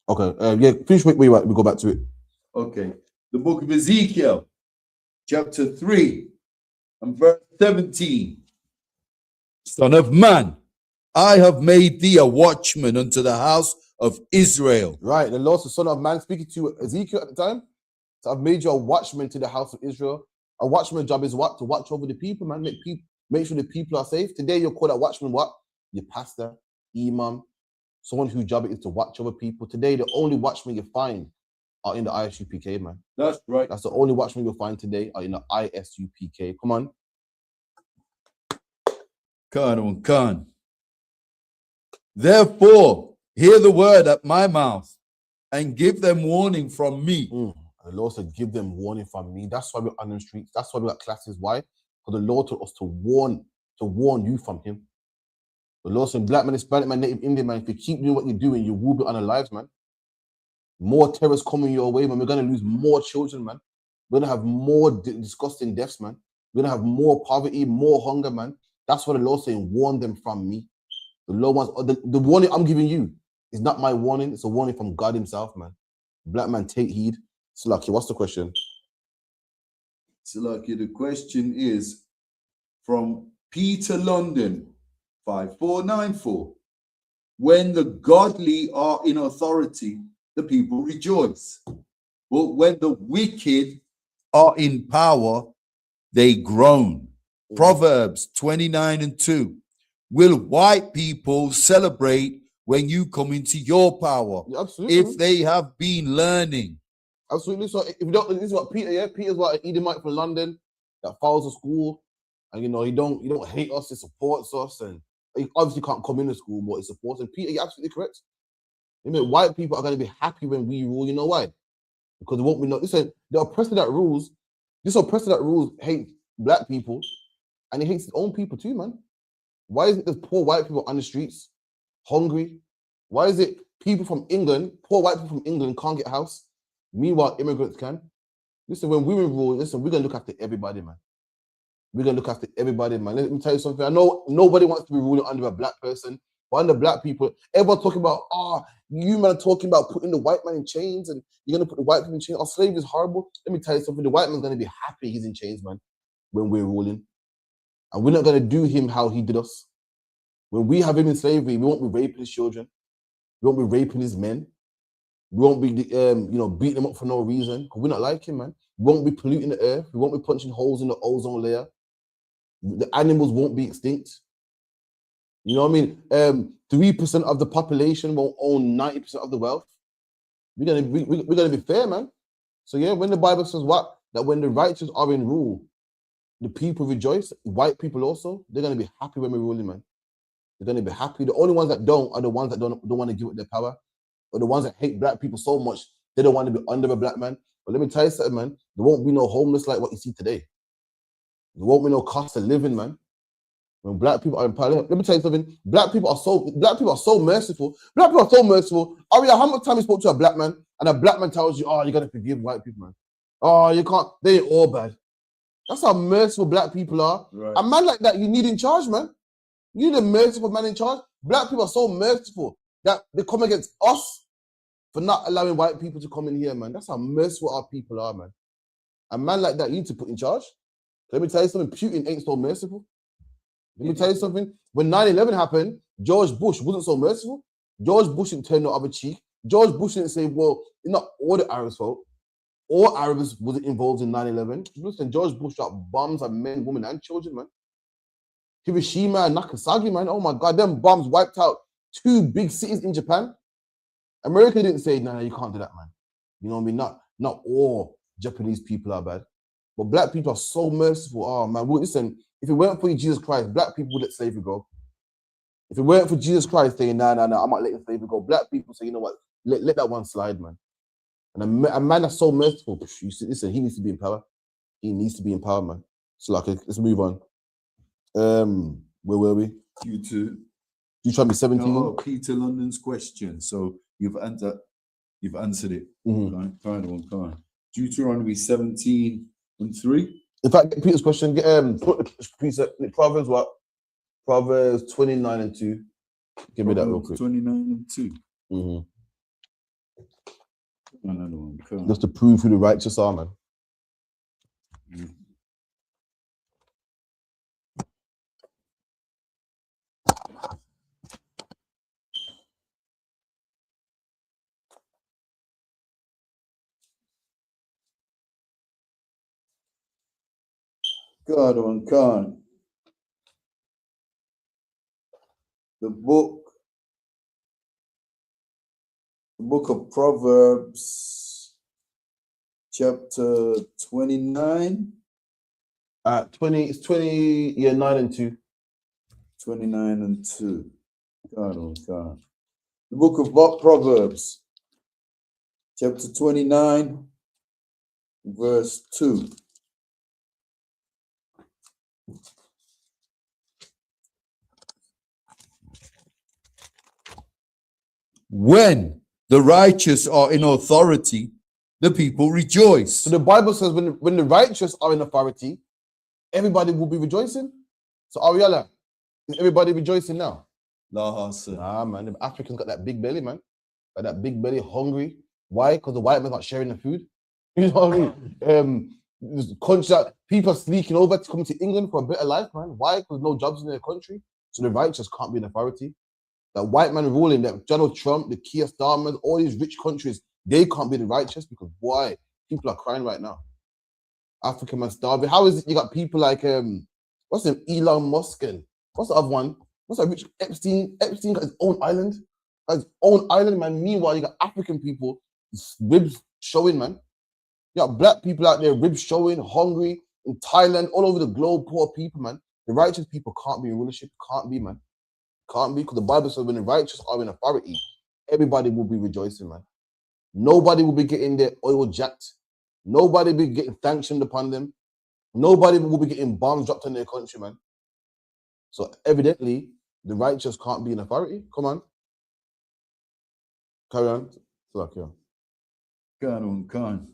Okay. Yeah, finish where you at. We go back to it. Okay. The book of Ezekiel, chapter 3 and verse 17. Son of man, I have made thee a watchman unto the house of Israel. Right. The Lord's the Son of Man speaking to Ezekiel at the time. So I've made you a watchman to the house of Israel. A watchman's job is what? To watch over the people, man. Make sure the people are safe. Today you're called a watchman what? Your pastor, imam, someone whose job it is to watch over people. Today the only watchmen you find are in the ISUPK, man. That's right. That's the only watchmen you'll find today are in the ISUPK. Come on. Khan. Therefore, hear the word at my mouth and give them warning from me. The Lord said, give them warning from me. That's why we're on the streets. That's why we got classes. Why? Because the Lord told us to warn you from him. The Lord said, black man, Hispanic man, Native Indian man, if you keep doing what you're doing, you will be unalived, man. More terrorists coming your way, man. We're going to lose more children, man. We're going to have more disgusting deaths, man. We're going to have more poverty, more hunger, man. That's what the Lord's saying, warn them from me. The Lord wants, the warning I'm giving you is not my warning. It's a warning from God himself, man. Black man, take heed. Slaki, what's the question? Slaki, the question is from Peter London, 5494. When the godly are in authority, the people rejoice. But when the wicked are in power, they groan. Proverbs 29:2. Will white people celebrate when you come into your power? Yeah, absolutely. If they have been learning. Absolutely. So if you don't, this is what Peter, Peter's like an Edomite from London that follows the school, and he don't hate us, he supports us, and he obviously can't come into school, but he supports. And Peter, you're absolutely correct. White people are going to be happy when we rule. You know why? Because they won't be listen, the oppressor that rules, this oppressor that rules hates black people, and he hates his own people too, man. Why is it there's poor white people on the streets, hungry? Why is it people from England, poor white people from England can't get a house? Meanwhile, immigrants can. Listen, when women rule, listen, we're going to look after everybody, man. We're going to look after everybody, man. Let me tell you something. I know nobody wants to be ruling under a black person, but under black people, everyone's talking about, you man are talking about putting the white man in chains and you're going to put the white people in chains. Slavery is horrible. Let me tell you something. The white man's going to be happy he's in chains, man, when we're ruling. And we're not going to do him how he did us. When we have him in slavery, we won't be raping his children. We won't be raping his men. We won't be, beating them up for no reason, because we're not like him, man. We won't be polluting the earth. We won't be punching holes in the ozone layer. The animals won't be extinct. You know what I mean? 3% of the population won't own 90% of the wealth. We're gonna be fair, man. So yeah, when the Bible says what? That when the righteous are in rule, the people rejoice. White people also, they're gonna be happy when we're ruling, man. They're gonna be happy. The only ones that don't are the ones that don't want to give up their power, or the ones that hate black people so much they don't want to be under a black man. But let me tell you something, man. There won't be no homeless like what you see today. There won't be no cost of living, man. When black people are in power, let me tell you something. Black people are so merciful. Black people are so merciful. Aria, how much time you spoke to a black man and a black man tells you, oh, you gotta forgive white people, man. Oh, you can't, they ain't all bad. That's how merciful black people are. Right. A man like that, you need in charge, man. You need a merciful man in charge. Black people are so merciful that they come against us for not allowing white people to come in here, man. That's how merciful our people are, man. A man like that, you need to put in charge. Let me tell you something, Putin ain't so merciful. Let me tell you something, when 9/11 happened, George Bush wasn't so merciful. George Bush didn't turn the other cheek. George Bush didn't say, well, it's not all the Arabs' fault. All Arabs wasn't involved in 9/11. Listen, George Bush shot bombs on men, women, and children, man. Hiroshima and Nagasaki, man. Oh my God, them bombs wiped out 2 big cities in Japan. America didn't say, no, you can't do that, man. You know what I mean? Not all Japanese people are bad. But black people are so merciful. Oh man, well, listen, if it weren't for Jesus Christ, black people would let slavery go. If it weren't for Jesus Christ saying, no, I'm not letting slavery go, black people say, you know what, let that one slide, man. And a man that's so merciful, listen, he needs to be in power. He needs to be in power, man. So like, let's move on. Where were we? You try to be 17? No, Peter London's question. So you've answered it. Right? Come on. Deuteronomy 17:3. In fact, Peter's question, Proverbs what? Proverbs 29:2. Give me that real quick. 29:2. Another one. Just to prove who the righteous are, man. God on Khan. The book of Proverbs, chapter 29. 20, yeah, 9 and 2. 29 and 2. God on God. The book of Proverbs, chapter 29, verse 2. When the righteous are in authority, the people rejoice. So the Bible says when the righteous are in authority, everybody will be rejoicing. So Ariella, is everybody rejoicing now? Nah, man. The Africans got that big belly, man. Got that big belly, hungry. Why? Because the white man's not sharing the food. You know what I mean? Conscious people are sneaking over to come to England for a better life, man. Why? Because no jobs in their country. So the righteous can't be in authority. That white man ruling, that Donald Trump, the Keir Starmer, all these rich countries, they can't be the righteous because why? People are crying right now. African man starving. How is it you got people like what's him, Elon Musk, and what's the other one? What's that rich Epstein? Epstein got his own island. Got his own island, man. Meanwhile, you got African people, ribs showing, man. You got black people out there, ribs showing, hungry, in Thailand, all over the globe, poor people, man. The righteous people can't be in rulership. Can't be, man. Can't be, because the Bible says when the righteous are in authority, everybody will be rejoicing, man. Nobody will be getting their oil jacked. Nobody will be getting sanctioned upon them. Nobody will be getting bombs dropped on their country, man. So evidently, the righteous can't be in authority. Come on. Carry on. Can't.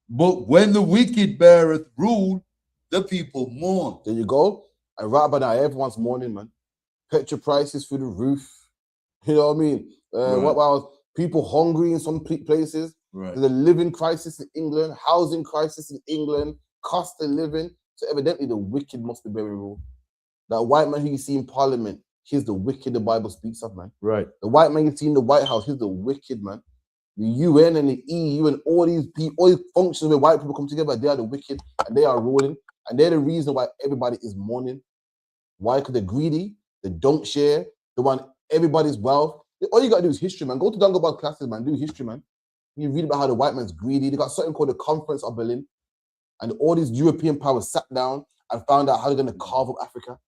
But when the wicked beareth rule, the people mourn. There you go. And right about now, everyone's mourning, man. Petrol prices through the roof. You know what I mean? What about people hungry in some places? Right. There's a living crisis in England, housing crisis in England, cost of living. So evidently the wicked must be bearing rule. That white man who you see in Parliament, he's the wicked the Bible speaks of, man. Right. The white man you see in the White House, he's the wicked, man. The UN and the EU and all these people, all these functions where white people come together, they are the wicked and they are ruling. And they're the reason why everybody is mourning. Why? Because they're greedy, they don't share, they want everybody's wealth. All you gotta do is history, man. Go to Dungabar classes, man. Do history, man. You read about how the white man's greedy. They got something called the Conference of Berlin. And all these European powers sat down and found out how they're gonna carve up Africa.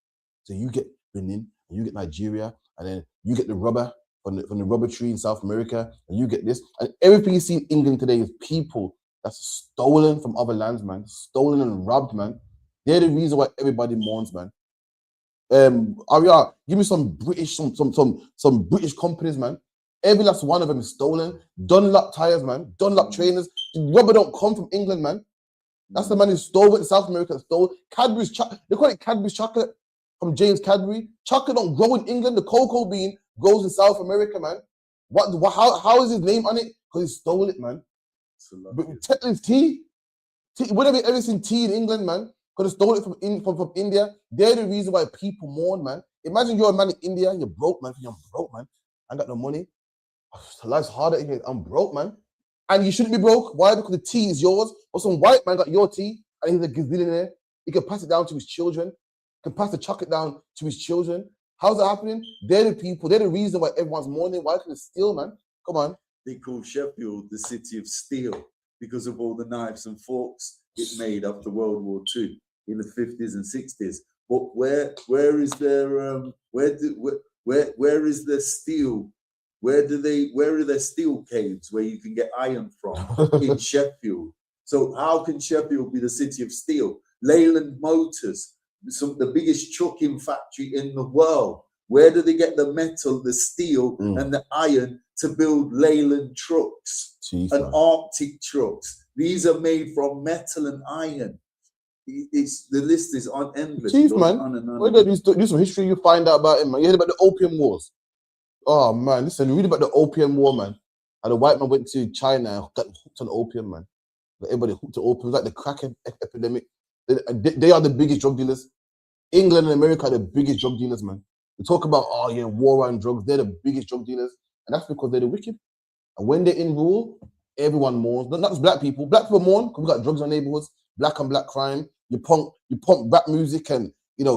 So you get Benin, and you get Nigeria, and then you get the rubber from the rubber tree in South America, and you get this. And everything you see in England today is people that's stolen from other lands, man. Stolen and robbed, man. They're the reason why everybody mourns, man. Aria, give me some British, some British companies, man. Every last one of them is stolen. Dunlop tires, man. Dunlop trainers. The rubber don't come from England, man. That's the man who stole it in South America. Stole Cadbury's chocolate. They call it Cadbury's chocolate from James Cadbury. Chocolate don't grow in England. The cocoa bean grows in South America, man. How is his name on it? Because he stole it, man. Tetley's tea. Would have been everything tea in England, man? Because they stole it from India. They're the reason why people mourn, man. Imagine you're a man in India and you're broke, man. You're broke, man. I got no money. Life's harder here. I'm broke, man. And you shouldn't be broke. Why? Because the tea is yours. Or some white man got your tea and he's a gazillionaire. He can pass it down to his children. He can pass the chocolate down to his children. How's that happening? They're the people. They're the reason why everyone's mourning. Why? Because it's steel, man. Come on. They call Sheffield the city of steel because of all the knives and forks it made after World War II in the 50s and 60s. But where is their where is their steel? Where are their steel caves where you can get iron from in Sheffield? So how can Sheffield be the city of steel? Leyland Motors, the biggest trucking factory in the world. Where do they get the metal, the steel, and the iron to build Leyland trucks and Arctic trucks? These are made from metal and iron. The list is endless. Chief, man. When you do some history, you find out about it, man. You heard about the Opium Wars. Oh, man. Listen, read about the Opium War, man. How the white man went to China and got hooked on opium, man. Everybody hooked on opium. It was like the crack epidemic. They are the biggest drug dealers. England and America are the biggest drug dealers, man. We talk about, war on drugs. They're the biggest drug dealers. And that's because they're the wicked. And when they're in rule, Everyone mourns. Not just black people. Black people mourn because we got drugs in our neighborhoods, black on black crime. You pump rap music and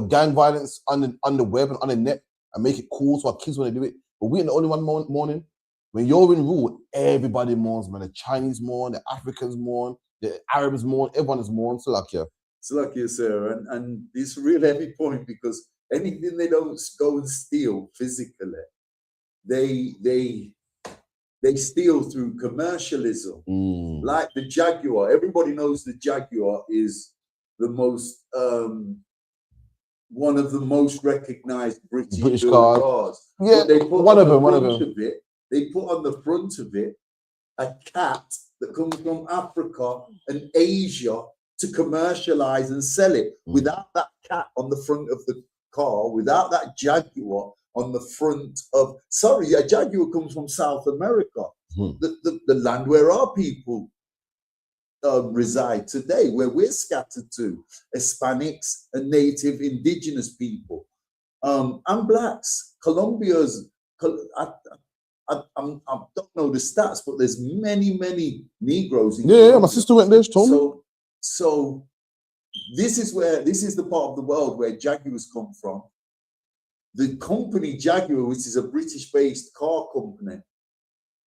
gang violence on the web and on the net and make it cool so our kids want to do it. But we ain't the only one mourning. When you're in rule, everybody mourns, man. The Chinese mourn, the Africans mourn, the Arabs mourn, everyone is mourn. So like, yeah. It's like you, sir, and it's a real heavy point because anything they don't go and steal physically, they steal through commercialism. Like the Jaguar. Everybody knows the Jaguar is the most one of the most recognized British cars. Yeah, but they put one of them. They put on the front of it a cat that comes from Africa and Asia to commercialize and sell it. Without that cat on the front of the car, without that Jaguar on the front of, a Jaguar comes from South America, the land where our people reside today, where we're scattered to, Hispanics and native indigenous people, and blacks. Colombia's, I don't know the stats, but there's many Negroes. Yeah, my sister went there, she told me. So this is the part of the world where Jaguars come from. The company Jaguar, which is a British-based car company,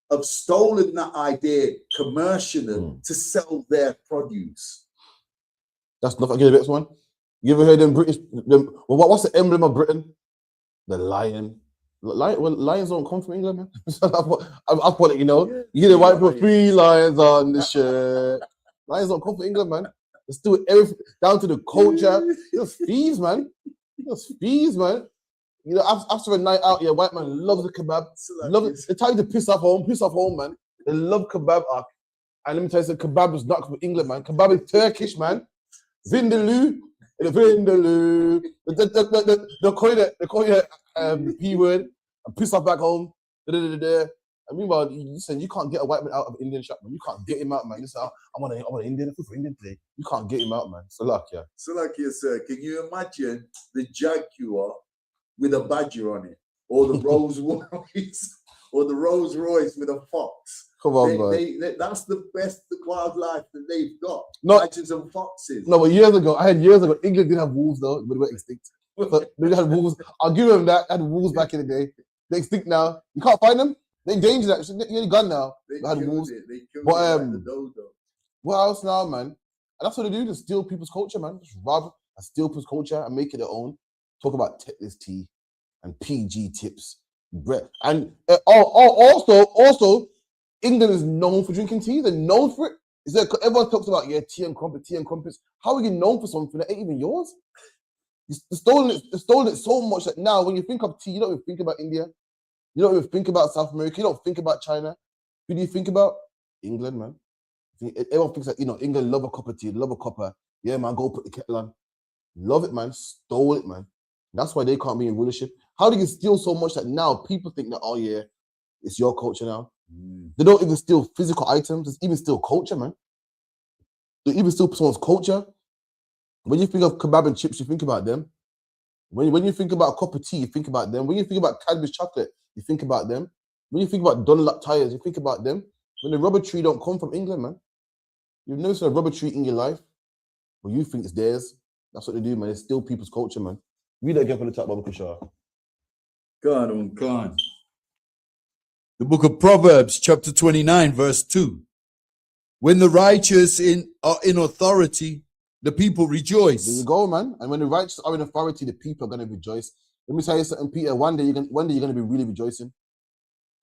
have stolen that idea commercially to sell their produce. That's not the next one. You ever heard them British? What's the emblem of Britain? The lion. Lions don't come from England, man. I'll put it, you hear the white people, 3 lions on the shirt. Lions don't come from England, man. Let's do it everything down to the culture. Just thieves, man. After a night out, white man loves the kebab. They tell you to piss off home, man. They love kebab. And let me tell you something, kebab is not from England, man. Kebab is Turkish, man. Vindaloo. They call you the P word and piss off back home. And meanwhile, you can't get a white man out of an Indian shop, man. You can't get him out, man. You say, I want an Indian food for Indian today. You can't get him out, man. So like, yeah. So like, yes, sir. Can you imagine the Jaguar with a badger on it, or the Rolls Royce, or the Rolls Royce with a fox? Come on, man. That's the best wildlife that they've got. Badgers and foxes. No, but years ago, England did have wolves though, but they were extinct. But they had wolves. I'll give them that. They had wolves back in the day. They're extinct now. You can't find them. They're endangered. They're gone now. They had wolves. They killed the dodo. What else now, man? And that's what they do, to steal people's culture, man. Just rob and steal people's culture and make it their own. Talk about Tetless tea and PG tips. Bread. And also, England is known for drinking tea. They're known for it. Everyone talks about, tea and crumpets. How are you known for something that ain't even yours? You stolen it so much that now when you think of tea, you don't even think about India. You don't even think about South America. You don't think about China. Who do you think about? England, man. Everyone thinks that, England love a cup of tea, love a cuppa. Yeah, man, go put the kettle on. Love it, man. Stole it, man. That's why they can't be in rulership. How do you steal so much that now people think that, oh yeah, it's your culture now? They don't even steal physical items. It's even still culture, man. They even steal someone's culture. When you think of kebab and chips, you think about them. When you think about a cup of tea, you think about them. When you think about Cadbury's chocolate, you think about them. When you think about Dunlop tires, you think about them. When the rubber tree don't come from England, man. You've never seen a rubber tree in your life, but you think it's theirs. That's what they do, man. They steal people's culture, man. Read that again from the top, Baba Kushar. Go on. The book of Proverbs, chapter 29, verse 2. When the righteous are in authority, the people rejoice. There you go, man. And when the righteous are in authority, the people are going to rejoice. Let me tell you something, Peter. One day you're going to be really rejoicing.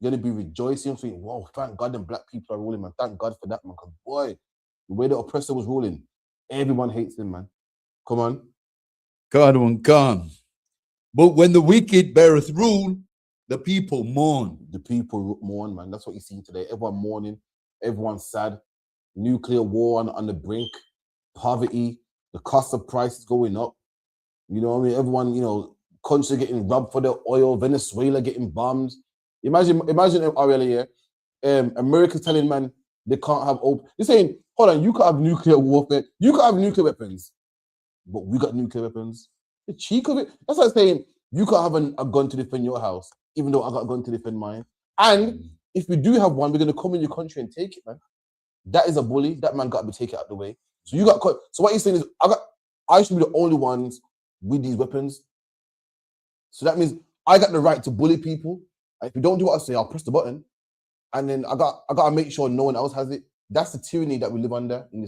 You're going to be rejoicing, thinking, wow, thank God them black people are ruling, man. Thank God for that, man. Because, boy, the way the oppressor was ruling, everyone hates him, man. Come on. Come. But when the wicked beareth rule, the people mourn. The people mourn, man. That's what you see today. Everyone mourning. Everyone's sad. Nuclear war on the brink. Poverty. The cost of prices going up. You know what I mean? Everyone, country getting robbed for their oil. Venezuela getting bombed. Imagine Aurelia, America's telling man they can't have open. They're saying, hold on, you can't have nuclear warfare. You can't have nuclear weapons. But we got nuclear weapons. The cheek of it. That's like saying you can't have a gun to defend your house, even though I got a gun to defend mine. And if we do have one, we're going to come in your country and take it, man. that is a bully. That man got to be taken out of the way. So you got caught. So what you're saying is, I should be the only ones with these weapons. So that means I got the right to bully people. And if you don't do what I say, I'll press the button. And then I got to make sure no one else has it. That's the tyranny that we live under on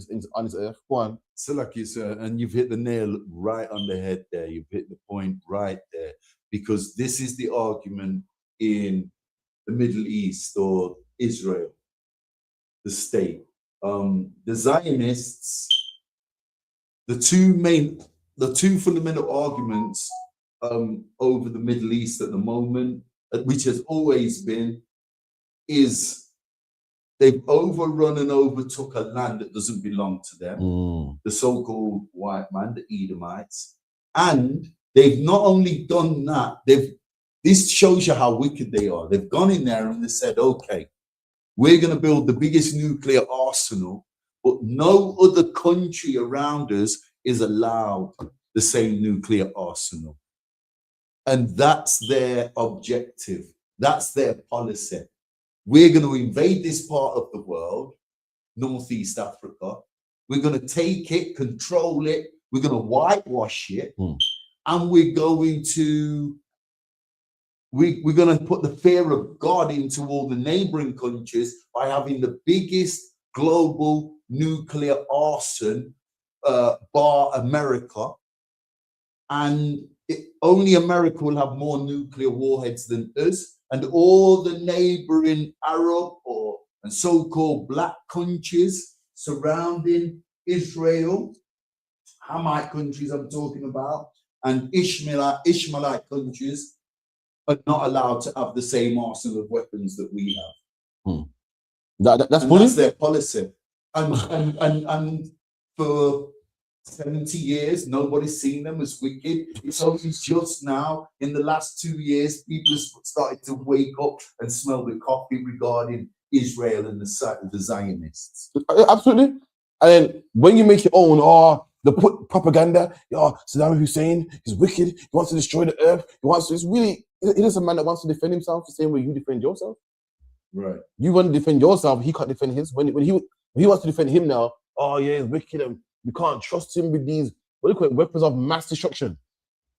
this earth. Go on. So like you said, and you've hit the nail right on the head there. You've hit the point right there. Because this is the argument in the Middle East or Israel, the state. The Zionists, the two fundamental arguments over the Middle East at the moment, which has always been, is they've overrun and overtook a land that doesn't belong to them, the so-called white man, the Edomites. And they've not only done that, this shows you how wicked they are. They've gone in there and they said, okay, we're going to build the biggest nuclear arsenal, but no other country around us is allowed the same nuclear arsenal. And that's their objective. That's their policy. We're going to invade this part of the world, Northeast Africa. We're going to take it, control it. We're going to whitewash it. And we're going to put the fear of God into all the neighboring countries by having the biggest global nuclear arsenal, bar America. And only America will have more nuclear warheads than us. And all the neighboring Arab and so-called black countries surrounding Israel, Hamite countries I'm talking about, and Ishmaelite countries are not allowed to have the same arsenal of weapons that we have. That's their policy. And for 70 years, nobody's seen them as wicked. It's only just now, in the last 2 years, people have started to wake up and smell the coffee regarding Israel and the Zionists. Absolutely. And then when you make your own, the propaganda, Saddam Hussein is wicked. He wants to destroy the earth. He is a man that wants to defend himself the same way you defend yourself. Right. You want to defend yourself, he can't defend his. When he wants to defend him now, he's wicked and you can't trust him with these, weapons of mass destruction.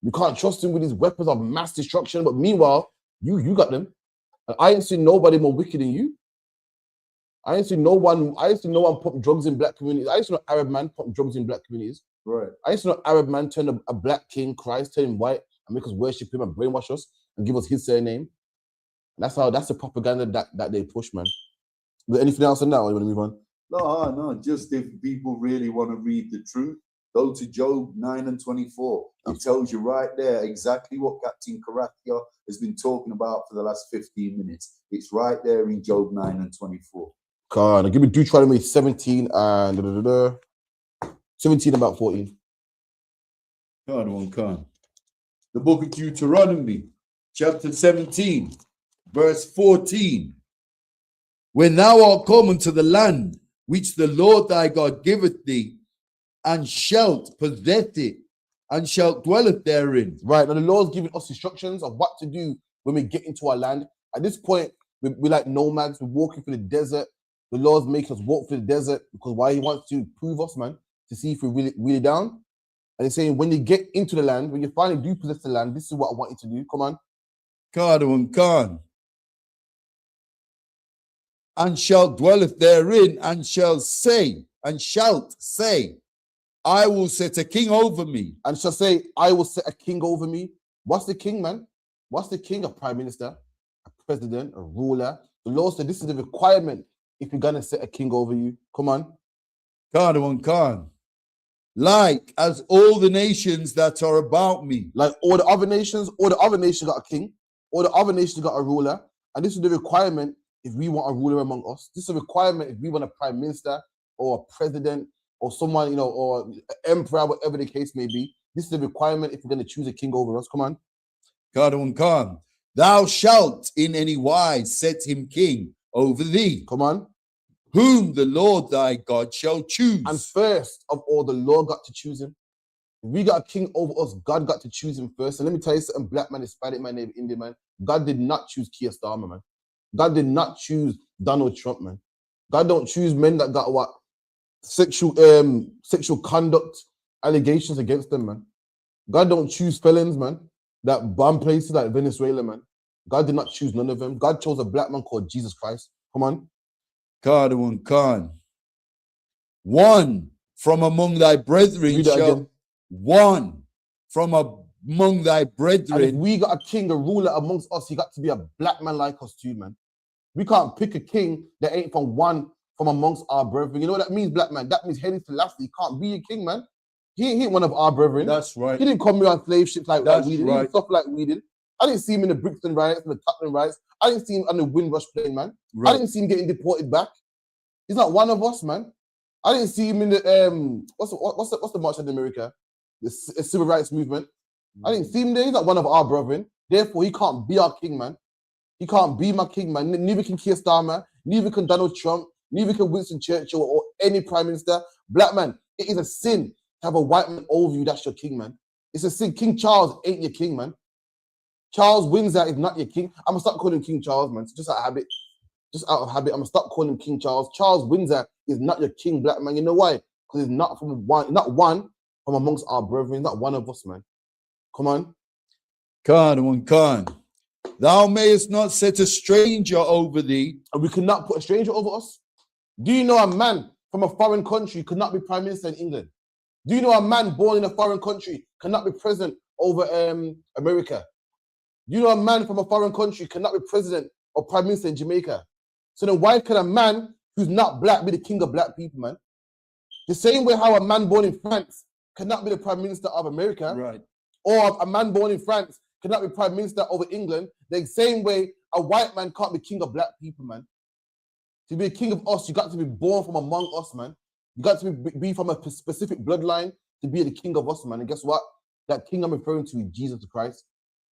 You can't trust him with these weapons of mass destruction. But meanwhile, you got them. And I ain't seen nobody more wicked than you. I ain't seen no one pump drugs in black communities. I ain't seen no Arab man pump drugs in black communities. Right. I ain't seen no Arab man turn a black king, Christ, turn him white and make us worship him and brainwash us and give us his surname. That's the propaganda that they push, man. Is there anything else on that, or you want to move on? No, just if people really want to read the truth, go to Job 9:24. It tells you right there exactly what Captain Karakia has been talking about for the last 15 minutes. It's right there in Job 9:24. Can give me Deuteronomy 17 and 17 about 14. Come. The book of Deuteronomy, chapter 17, verse 14. When thou art come unto the land which the Lord thy God giveth thee, and shalt possess it, and shalt dwelleth therein. Right, now the Lord's giving us instructions of what to do when we get into our land. At this point, we're like nomads, we're walking through the desert. The Lord's making us walk through the desert because why? He wants to prove us, man, to see if we're really down. And he's saying, when you get into the land, when you finally do possess the land, this is what I want you to do. Come on. Khan. And shalt dwelleth therein, and shalt say, I will set a king over me. And shall say, I will set a king over me. What's the king, man? What's the king? A prime minister, a president, a ruler. The Lord said this is the requirement if you're going to set a king over you. Come on. Khan. Like as all the nations that are about me. Like all the other nations got a king. All the other nations got a ruler. And this is the requirement if we want a ruler among us. This is a requirement if we want a prime minister or a president or someone, or an emperor, whatever the case may be. This is the requirement if we're going to choose a king over us. Come on. Khan. Thou shalt in any wise set him king over thee. Come on. Whom the Lord thy God shall choose. And first of all, the Lord got to choose him. If we got a king over us, God got to choose him first. And let me tell you something, black man, Hispanic man, Indian man, God did not choose Keir Starmer, man. God did not choose Donald Trump, man. God don't choose men that got what sexual conduct allegations against them, man. God don't choose felons, man, that bomb places like Venezuela, man. God did not choose none of them. God chose a black man called Jesus Christ. Come on. Khan. One from among thy brethren shall one from among thy brethren. And if we got a king, a ruler amongst us, he got to be a black man like us too, man. We can't pick a king that ain't from amongst our brethren. You know what that means, black man? That means Haile Selassie. He can't be a king, man. He ain't one of our brethren. That's right. He didn't come here on slave ships like we did. Right. He didn't stuff like we did. I didn't see him in the Brixton riots and the Tottenham riots. I didn't see him on the Windrush plane, man. Right. I didn't see him getting deported back. He's not one of us, man. I didn't see him in the what's the march in America, the civil rights movement. I didn't see him there. He's not one of our brethren. Therefore, he can't be our king, man. He can't be my king, man. Neither can Keir Starmer. Neither can Donald Trump. Neither can Winston Churchill or any prime minister. Black man, it is a sin to have a white man over you. That's your king, man. It's a sin. King Charles ain't your king, man. Charles Windsor is not your king. I'm gonna stop calling him King Charles, man. It's just out of habit. Just out of habit. I'm gonna stop calling him King Charles. Charles Windsor is not your king, black man. You know why? Because he's not one from amongst our brethren. He's not one of us, man. Come on. Khan. Thou mayest not set a stranger over thee. And we cannot put a stranger over us. Do you know a man from a foreign country could not be prime minister in England? Do you know a man born in a foreign country cannot be president over America? Do you know a man from a foreign country cannot be president or prime minister in Jamaica? So then why can a man who's not black be the king of black people, man? The same way how a man born in France cannot be the prime minister of America, right? Or a man born in France cannot be prime minister over England. The same way a white man can't be king of black people, man. To be a king of us, you got to be born from among us, man. You got to be from a specific bloodline to be the king of us, man. And guess what? That king I'm referring to is Jesus Christ.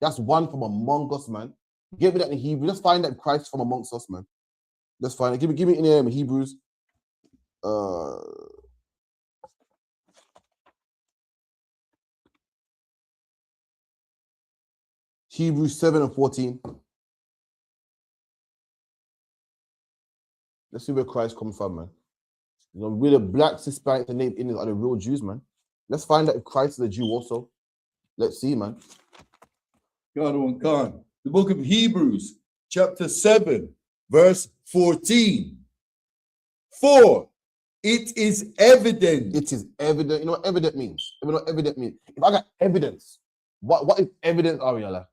That's one from among us, man. Give me that in Hebrew. Let's find that Christ from amongst us, man. Let's find it. Give me in Hebrews. Hebrews 7:14. Let's see where Christ comes from, man. You know, we're the blacks, Hispanics, and Native Indians are the real Jews, man. Let's find out if Christ is a Jew also. Let's see, man. God. The book of Hebrews, chapter 7, verse 14. For it is evident. It is evident. You know what evident means? You know what evident means? If I got evidence, what is evidence, Ariella?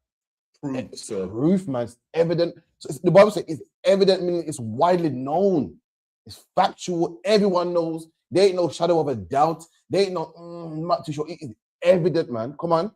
Proof, sir. Proof, man. It's evident. So the Bible says it's evident, meaning it's widely known. It's factual. Everyone knows. There ain't no shadow of a doubt. There ain't no, I'm not too sure. It is evident, man. Come on.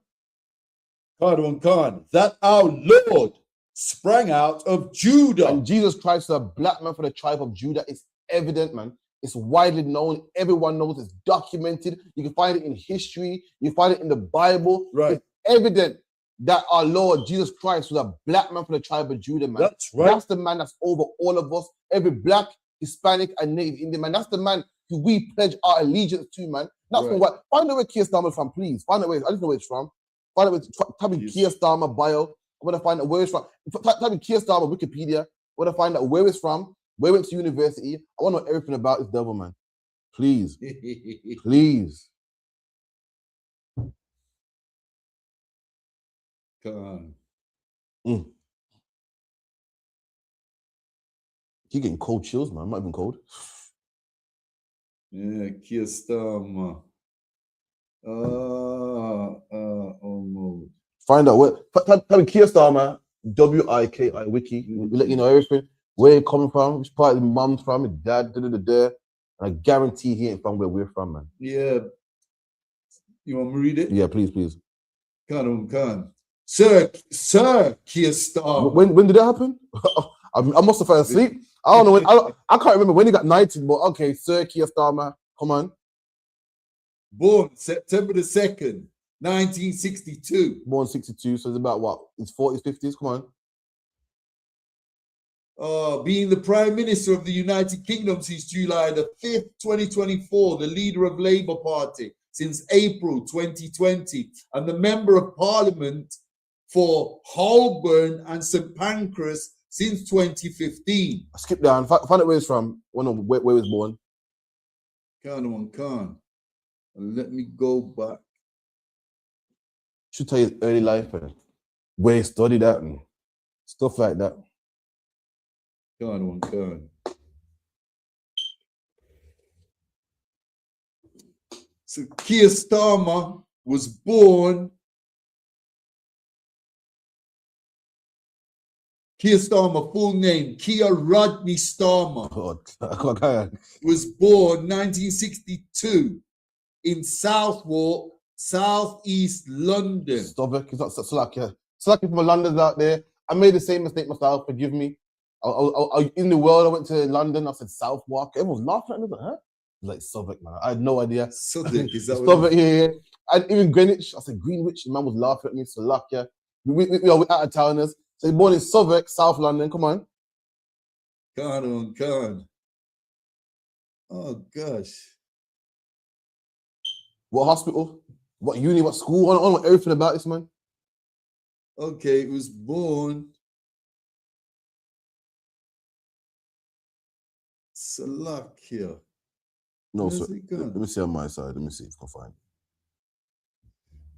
God, that our Lord sprang out of Judah. And Jesus Christ is a black man from the tribe of Judah. It's evident, man. It's widely known. Everyone knows. It's documented. You can find it in history. You find it in the Bible. Right. It's evident that our Lord Jesus Christ was a black man from the tribe of Judah, man. That's right. That's the man that's over all of us. Every black, Hispanic, and Native Indian man. That's the man who we pledge our allegiance to, man. That's right. What. Find out where Keir Starmer from, please. Find out where. I just know where it's from. Find out where. Type in Keir Starmer bio. I want to find out where it's from. Type in Keir Starmer Wikipedia. I want to find out where it's from. Where went to university. I want to know everything about this devil, man. Please. Please. Come on. You're getting cold chills, man. I'm not even cold. Yeah, Keir Starmer. Almost. Find out where. Type in Keir Starmer, WIKI wiki. We'll let you know everything. Where he coming from, which part his mom's from, his dad, And I guarantee he ain't from where we're from, man. Yeah. You want me to read it? Yeah, please. Come. Sir Keir Starmer. When did that happen? I must have fell asleep. I don't know when. I can't remember when he got knighted, but okay, Sir Keir Starmer, come on. Born September the 2nd, 1962. Born 62, so it's about what? His 40s, 50s, come on. Being the Prime Minister of the United Kingdom since July the 5th, 2024, the leader of Labour Party since April 2020, and the Member of Parliament for Holborn and St Pancras since 2015. I skipped down. Find out where he's from. Where he was born. Khan. Let me go back. Should tell you his early life and where he studied at and stuff like that. Khan. So Keir Starmer was born. Keir Starmer, full name, Keir Rodney Starmer, was born 1962 in Southwark, Southeast London. Southwark, it's not Slovakia. Slovakia from London's out there. I made the same mistake myself, forgive me. I in the world, I went to London, I said Southwark. Everyone was laughing at me, like, huh? It was like Southwark, man. I had no idea. Southwark, is that Southwark, yeah. And even Greenwich, I said Greenwich, the man was laughing at me, Slovakia. We are out of towners. So he's born in Southwark, South London, come on. Khan. Oh, gosh. What hospital? What uni? What school? I don't know everything about this, man. Okay, it was born Slovakia. No, sir. Let me see on my side. Let me see if I can find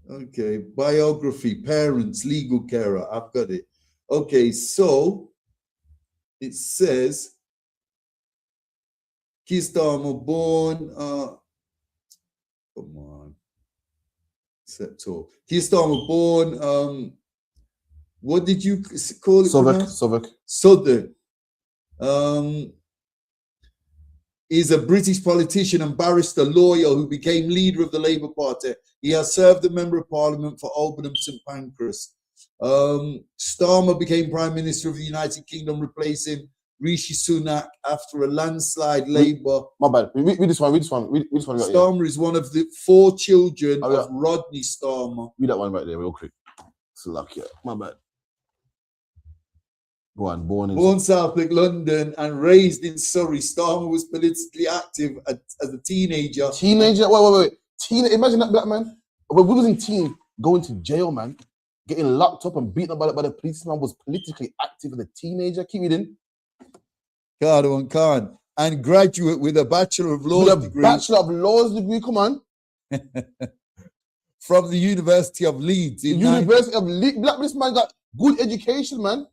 it. Okay, biography, parents, legal carer. I've got it. Okay, so it says Keir Starmer born. Come on. Keir Starmer born. What did you call it? Southwark. Is a British politician and barrister lawyer who became leader of the Labour Party. He has served as Member of Parliament for Oldham St Pancras. Starmer became Prime Minister of the United Kingdom, replacing Rishi Sunak after a landslide Labour. My bad. Read this one. Starmer is one of the 4 children of Rodney Starmer. Read that one right there, real quick. Slovakia. My bad. Go on. Born Southwark, London, and raised in Surrey, Starmer was politically active as a teenager. Wait. Imagine that black man. When we was in teen, going to jail, man, getting locked up and beaten up by the policeman, was politically active as a teenager. Keep reading. Khan. And graduate with a Bachelor of Laws degree. Bachelor of Laws degree, come on. From the University of Leeds. University of Leeds. Black, this man got good education, man.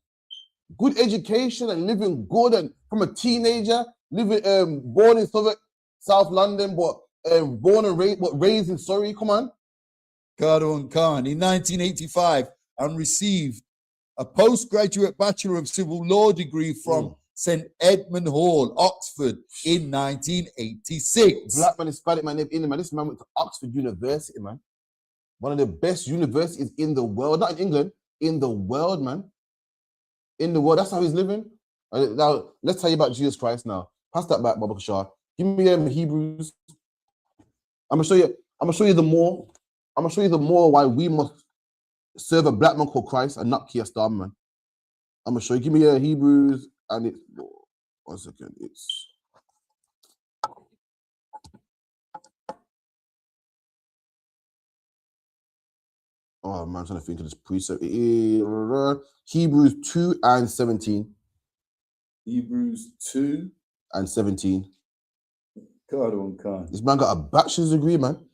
Good education and living good, and from a teenager, living born in South London, but born and raised in Surrey. Come on. Khan in 1985 and received a postgraduate Bachelor of Civil Law degree from St Edmund Hall, Oxford, in 1986. Black man, Hispanic man, man. This man went to Oxford University, man. One of the best universities in the world, not in England, in the world, man. In the world, that's how he's living. Now, let's tell you about Jesus Christ now. Pass that back, Baba Kashar. Give me Hebrews. I'm gonna show you the more why we must serve a black man called Christ and not Keir Starmer, man. I'm gonna show you. Give me Hebrews, and it's 1 second. It's oh man, I'm trying to think of this precept. Hebrews 2 and 17. Hebrews 2 and 17. Khan. This man got a bachelor's degree, man.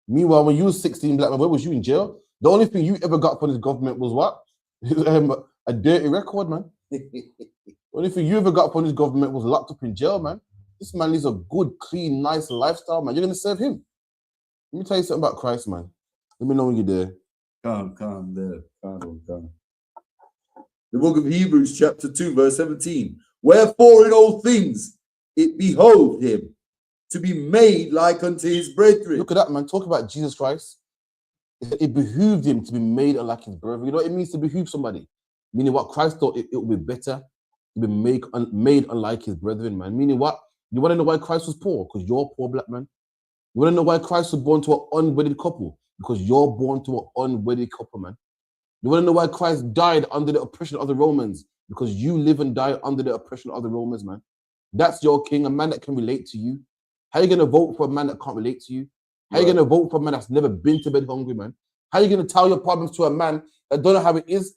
Meanwhile, when you was 16, black man, where was you in jail? The only thing you ever got from this government was what? A dirty record, man. The only thing you ever got from this government was locked up in jail, man. This man lives a good, clean, nice lifestyle, man. You're gonna serve him. Let me tell you something about Christ, man. Let me know when you're there. Khan. The book of Hebrews, chapter 2, verse 17. Wherefore in all things it behoved him to be made like unto his brethren. Look at that, man. Talk about Jesus Christ. It behooved him to be made like his brethren. You know what it means to behoove somebody? Meaning what? Christ thought it would be better to be made unlike his brethren, man. Meaning what? You want to know why Christ was poor? Because you're poor, black man. You want to know why Christ was born to an unwedded couple? Because you're born to an unwedded couple, man. You want to know why Christ died under the oppression of the Romans? Because you live and die under the oppression of the Romans, man. That's your king, a man that can relate to you. How are you going to vote for a man that can't relate to you? How are you going to vote for a man that's never been to bed hungry, man? How are you going to tell your problems to a man that don't know how it is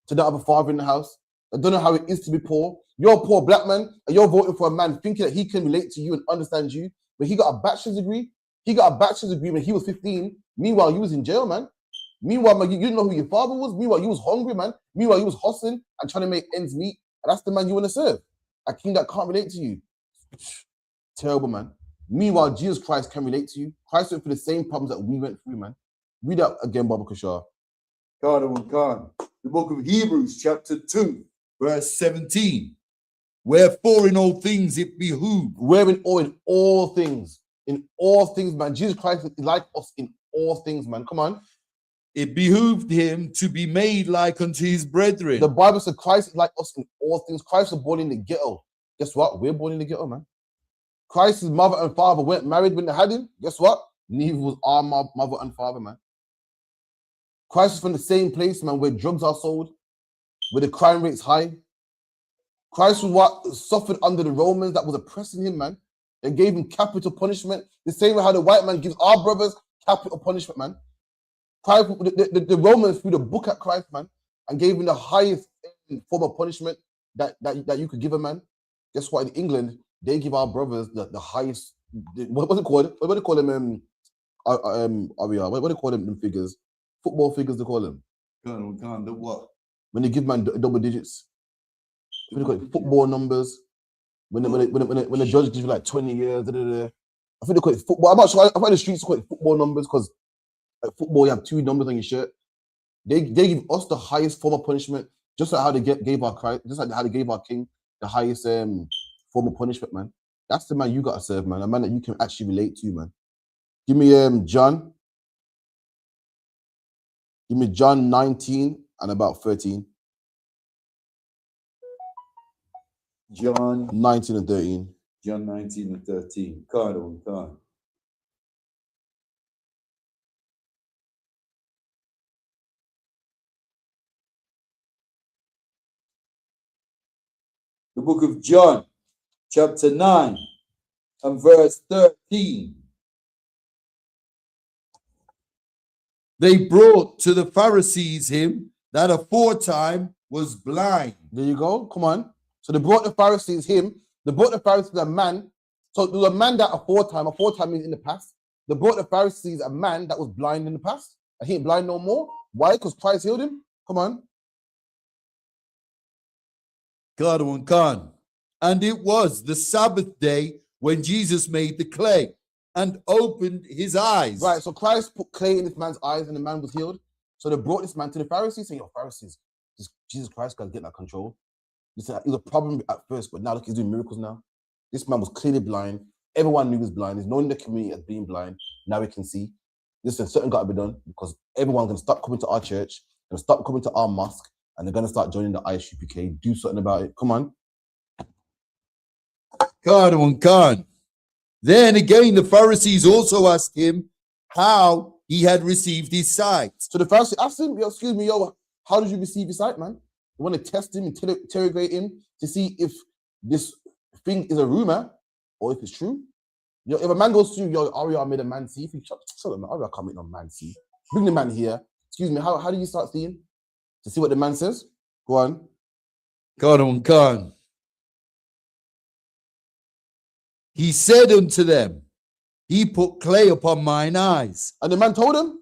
to not have a father in the house? that don't know how it is to be poor. You're a poor black man, and you're voting for a man thinking that he can relate to you and understand you, but he got a bachelor's degree. He got a bachelor's degree when he was 15. Meanwhile, you was in jail, man. Meanwhile, man, you didn't know who your father was. Meanwhile, you was hungry, man. Meanwhile, you was hustling and trying to make ends meet. And that's the man you want to serve. A king that can't relate to you. Terrible, man. Meanwhile, Jesus Christ can relate to you. Christ went through the same problems that we went through, man. Read that again, Baba Kashar. God. The book of Hebrews, chapter 2, verse 17. Wherefore in all things it behooved. In all things. In all things, man. Jesus Christ is like us in all things, man. Come on. It behooved him to be made like unto his brethren. The Bible said Christ is like us in all things. Christ was born in the ghetto. Guess what? We're born in the ghetto, man. Christ's mother and father weren't married when they had him. Guess what? Neither was our mother and father, man. Christ is from the same place, man, where drugs are sold, where the crime rate's high. Christ was what suffered under the Romans that was oppressing him, man. They gave him capital punishment. The same way how the white man gives our brothers capital punishment, man. Christ, the Romans threw the book at Christ, man, and gave him the highest form of punishment that you could give a man. Guess what? In England, they give our brothers the highest. What's it called? What do they call them? What do they call them? Them figures, football figures. They call them. The what? When they give man double digits. What do they call it? Football numbers. When the judge gives you like 20 years. I think they call it football. I'm not sure. I've heard the streets call it football numbers because like football, you have 2 numbers on your shirt. They give us the highest form of punishment, just like how they gave our Christ, just like how they gave our king the highest form of punishment, man. That's the man you gotta serve, man. A man that you can actually relate to, man. Give me John. Give me John 19 and about 13. John 19 and 13. John 19 and 13. God. The book of John, chapter 9 and verse 13. They brought to the Pharisees him that aforetime was blind. There you go. Come on. So they brought the Pharisees him. They brought the Pharisees a man. So there was a man that aforetime means in the past. They brought the Pharisees a man that was blind in the past. And he ain't blind no more. Why? Because Christ healed him. Come on. God. And it was the Sabbath day when Jesus made the clay and opened his eyes. Right, so Christ put clay in this man's eyes and the man was healed. So they brought this man to the Pharisees saying, yo, Pharisees, Jesus Christ got to get that control. It was a problem at first, but now look, he's doing miracles now. This man was clearly blind. Everyone knew he was blind. He's known in the community as being blind. Now he can see. Listen, something got to be done because everyone's going to stop coming to our church, going to stop coming to our mosque, and they're going to start joining the ISUPK. Do something about it. Come on. God. Then again, the Pharisees also asked him how he had received his sight. So the Pharisees asked him, yo, excuse me, how did you receive your sight, man? You want to test him, interrogate him to see if this thing is a rumor or if it's true. You know, if a man goes to yo, Aria made a man see, if you shut up, man, Aria can't make no man see. Bring the man here. Excuse me, how do you start seeing? To see what the man says? Go on. God. He said unto them, he put clay upon mine eyes. And the man told him,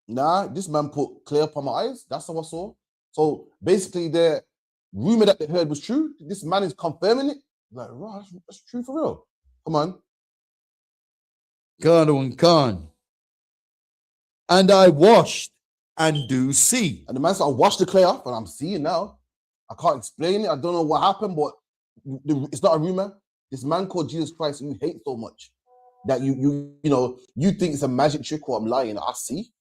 nah, this man put clay upon my eyes. That's how I saw. So basically the rumor that they heard was true. This man is confirming it. Like, right, that's true for real. Come on. God. And I washed and do see. And the man said, I washed the clay off and I'm seeing now. I can't explain it. I don't know what happened, but it's not a rumor. This man called Jesus Christ, you hate so much that you think it's a magic trick or I'm lying. I see.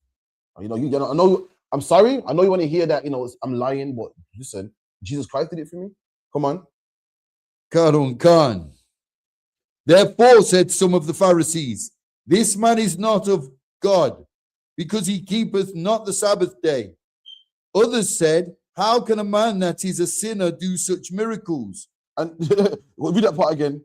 I know. I'm sorry. I know you want to hear that. I'm lying, but listen, Jesus Christ did it for me. Come on. God. Therefore said some of the Pharisees, this man is not of God, because he keepeth not the Sabbath day. Others said, how can a man that is a sinner do such miracles? And we'll read that part again.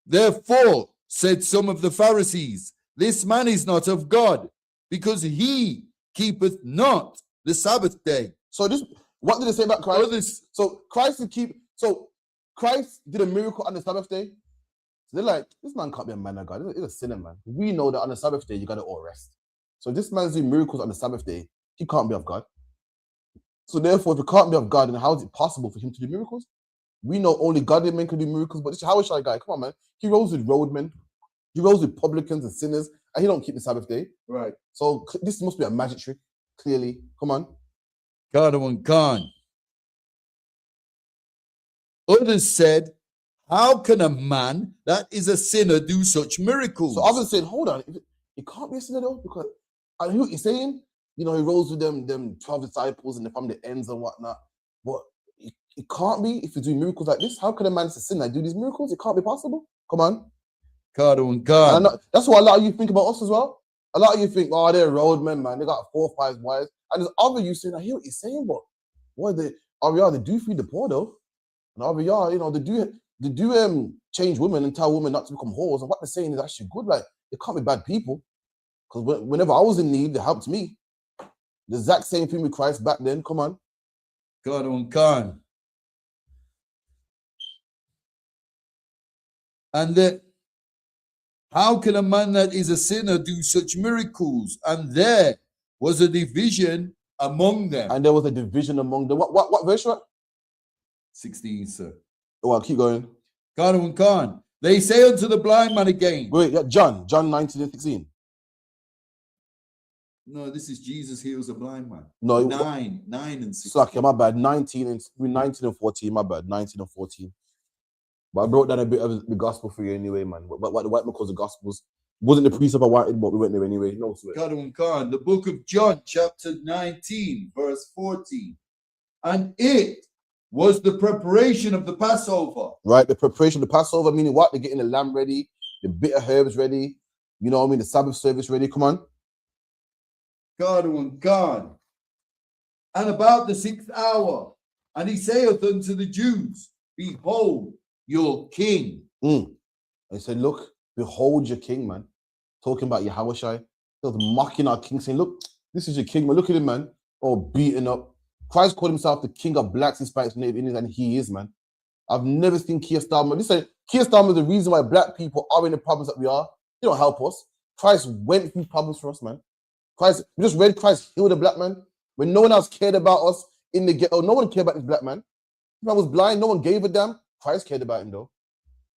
Therefore said some of the Pharisees, this man is not of God, because he keepeth not the Sabbath day. So this, what did it say about Christ? Others, So Christ did a miracle on the Sabbath day. So they're like, this man can't be a man of God. He's a sinner, man. We know that on the Sabbath day, you got to all rest. So this man's doing miracles on the Sabbath day. He can't be of God. So therefore, if he can't be of God, then how is it possible for him to do miracles? We know only godly men can do miracles, but this Hawashai guy, come on, man. He rose with roadmen. He rose with publicans and sinners, and he don't keep the Sabbath day. right. So this must be a magic trick, clearly. Come on. Kadawan Khan. Others said, how can a man that is a sinner do such miracles? So others said, hold on, it can't be a sinner though, because I hear what you're saying. You know, he rose with them 12 disciples and from the ends and whatnot. But it can't be if you do miracles like this. How can a man that's a sinner do these miracles? It can't be possible. Come on. Kadawan Khan. That's what a lot of you think about us as well. A lot of you think, oh, they're roadmen, man. They got 4 or 5 wives. And there's other you saying, I hear what you're saying, but what they do feed the poor though. And RBR, you know, they do change women and tell women not to become whores. And what they're saying is actually good. Like, they can't be bad people. Because whenever I was in need, they helped me. The exact same thing with Christ back then. Come on. Kadawan Khan. And how can a man that is a sinner do such miracles? And there was a division among them. And there was a division among them. What verse? 16, sir. Well, keep going. Kadawan Khan. They say unto the blind man again. Wait, yeah, John 19 and 16. No, this is Jesus heals a blind man. No, 9 and 16. Slack, my bad. 19 and 14. My bad. 19 and 14. But I brought down a bit of the gospel for you anyway, man. But what the white man calls the gospels wasn't the precept I wanted, but we went there anyway. No sweat. Kadawan Khan. The book of John, chapter 19, verse 14. And it was the preparation of the Passover. Right, the preparation of the Passover, meaning what? They're getting the lamb ready, the bitter herbs ready, you know what I mean, the Sabbath service ready. Come on. Kadawan Khan. And about the 6th hour, and he saith unto the Jews, behold your king. He said, look, behold your king, man. Talking about Yahushai. He was mocking our king, saying, look, this is your king, man. Look at him, man. All beaten up. Christ called himself the king of blacks, Hispanics, Native Indians, and he is, man. I've never seen Keir Starmer. Listen, Keir Starmer is the reason why black people are in the problems that we are. He don't help us. Christ went through problems for us, man. We just read Christ healed a black man. When no one else cared about us in the ghetto, no one cared about this black man. This man was blind, no one gave a damn. Christ cared about him, though.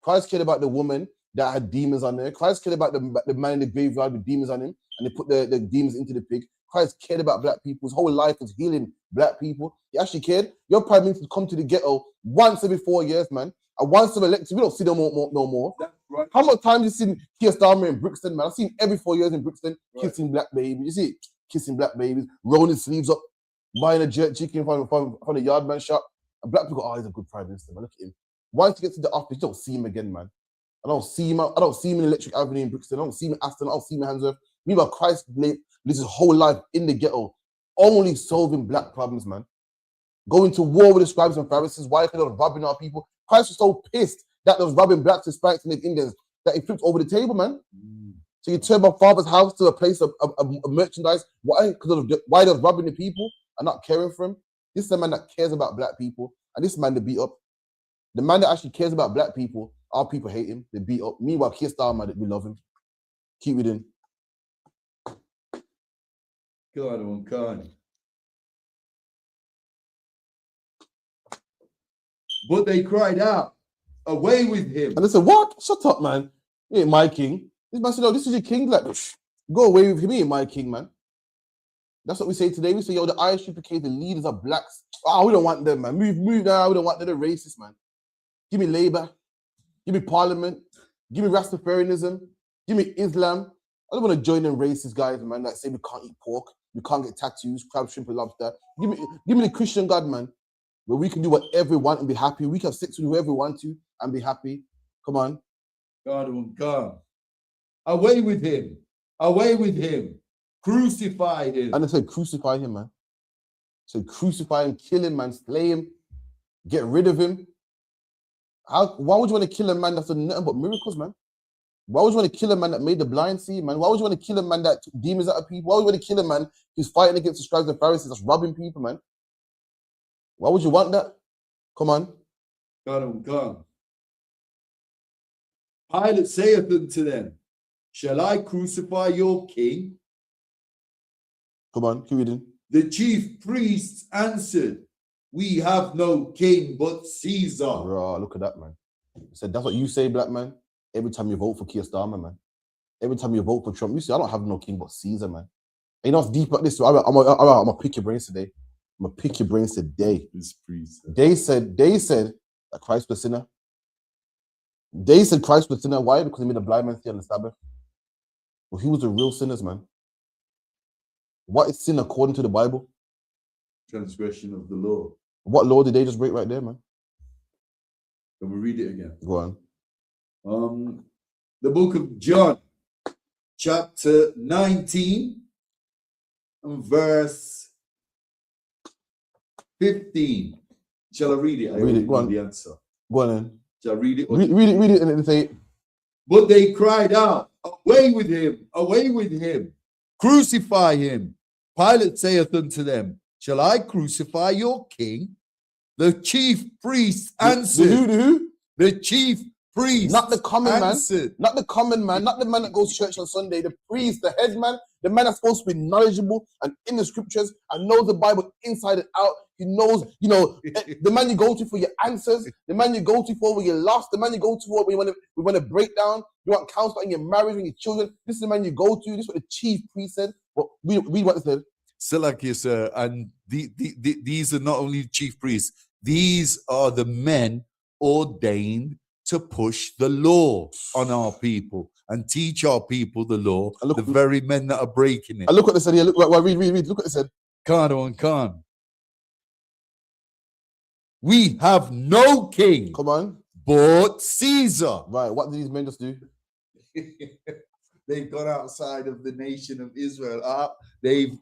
Christ cared about the woman that had demons on there. Christ cared about the man in the graveyard with demons on him, and they put the demons into the pig. Christ cared about black people. His whole life was healing black people. He actually cared. Your prime minister come to the ghetto once every 4 years, man. And once they're elected, we don't see them no more. Right. How much time you seen Keir Starmer in Brixton, man? I've seen every 4 years in Brixton, kissing black babies. You see, kissing black babies, rolling his sleeves up, buying a jerk chicken from the yardman shop. And black people, he's a good prime minister, man. Look at him. Once he gets to the office, you don't see him again, man. I don't see him in Electric Avenue in Brixton. I don't see him in Aston. I don't see him in Handsworth. Meanwhile, Christ lived his whole life in the ghetto, only solving black problems, man. Going to war with the scribes and Pharisees. Why? Because they were robbing our people. Christ was so pissed that they was robbing blacks, Hispanics, and Indians that he flipped over the table, man. So you turned my father's house to a place of merchandise. Why? Because why they was robbing the people and not caring for him. This is a man that cares about black people, and this man they beat up. The man that actually cares about black people, our people hate him. They beat up. Meanwhile, Keir Starmer, we love him. Keep it in. God. But they cried out, away with him. And they said, what? Shut up, man. He ain't my king. This man said, no, this is your king. Like, go away with him. He ain't my king, man. That's what we say today. We say, yo, the ISUPK, the leaders are blacks. We don't want them, man. Move now. We don't want them. They're racist, man. Give me Labour. Give me Parliament. Give me Rastafarianism. Give me Islam. I don't want to join them racist guys, man, that say we can't eat pork. We can't get tattoos, crab, shrimp, and lobster. Give me the Christian God, man, where we can do whatever we want and be happy. We can have sex with whoever we want to and be happy. Come on. God. Away with him. Away with him. Crucify him. And they said, crucify him, man. So crucify him, kill him, man, slay him, get rid of him. Why would you want to kill a man that's done nothing but miracles, man? Why would you want to kill a man that made the blind see, man? Why would you want to kill a man that took demons out of people? Why would you want to kill a man who's fighting against the scribes and Pharisees that's robbing people, man? Why would you want that? Come on. Come. Pilate saith unto them, shall I crucify your king? Come on, keep reading. The chief priests answered, we have no king but Caesar. Bro, look at that, man. He said, that's what you say, black man. Every time you vote for Keir Starmer, man. Every time you vote for Trump, you say, I don't have no king but Caesar, man. And you know what's deep about this? I'm gonna pick your brains today. I'm gonna pick your brains today. They said that Christ was a sinner. They said Christ was a sinner. Why? Because he made a blind man see on the Sabbath. Well, he was the real sinners, man. What is sin according to the Bible? Transgression of the law. What law did they just break right there, man? Can we read it again? Go on. The book of John, chapter 19, and verse 15. Shall I read it? Read it. Go on. The answer. Go on then. Shall I read it? Read it and then say it. But they cried out, away with him, away with him, crucify him. Pilate saith unto them, shall I crucify your king? The chief priest answered. Who? The chief priest. Not the common answered. man. Not the common man. Not the man that goes to church on Sunday. The priest, the head man, the man that's supposed to be knowledgeable and in the scriptures and knows the Bible inside and out. He knows, the man you go to for your answers, the man you go to for when you're lost, the man you go to for when you want to break down, you want counsel in your marriage and your children. This is the man you go to. This is what the chief priest said. Well, read what it said. Salakia, sir, and these are not only chief priests, these are the men ordained to push the law on our people and teach our people the law, the very men that are breaking it. And look what they said here. Look, read. Look what they said. Khan. We have no king. Come on. But Caesar. Right, what did these men just do? They've gone outside of the nation of Israel. They've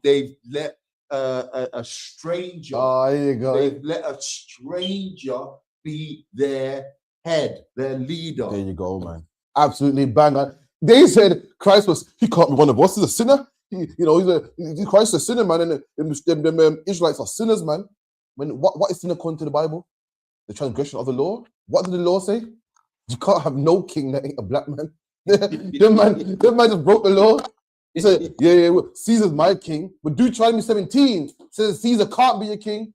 let a stranger. Oh, here you go. They've let a stranger be their head, their leader. There you go, man. Absolutely bang on. They said Christ he can't be one of us. He's a sinner. Christ is a sinner, man. And the Israelites are sinners, man. What is sin according to the Bible? The transgression of the law. What did the law say? You can't have no king that ain't a black man. the man just broke the law. He said, Caesar's my king. But Deuteronomy 17 says Caesar can't be a king.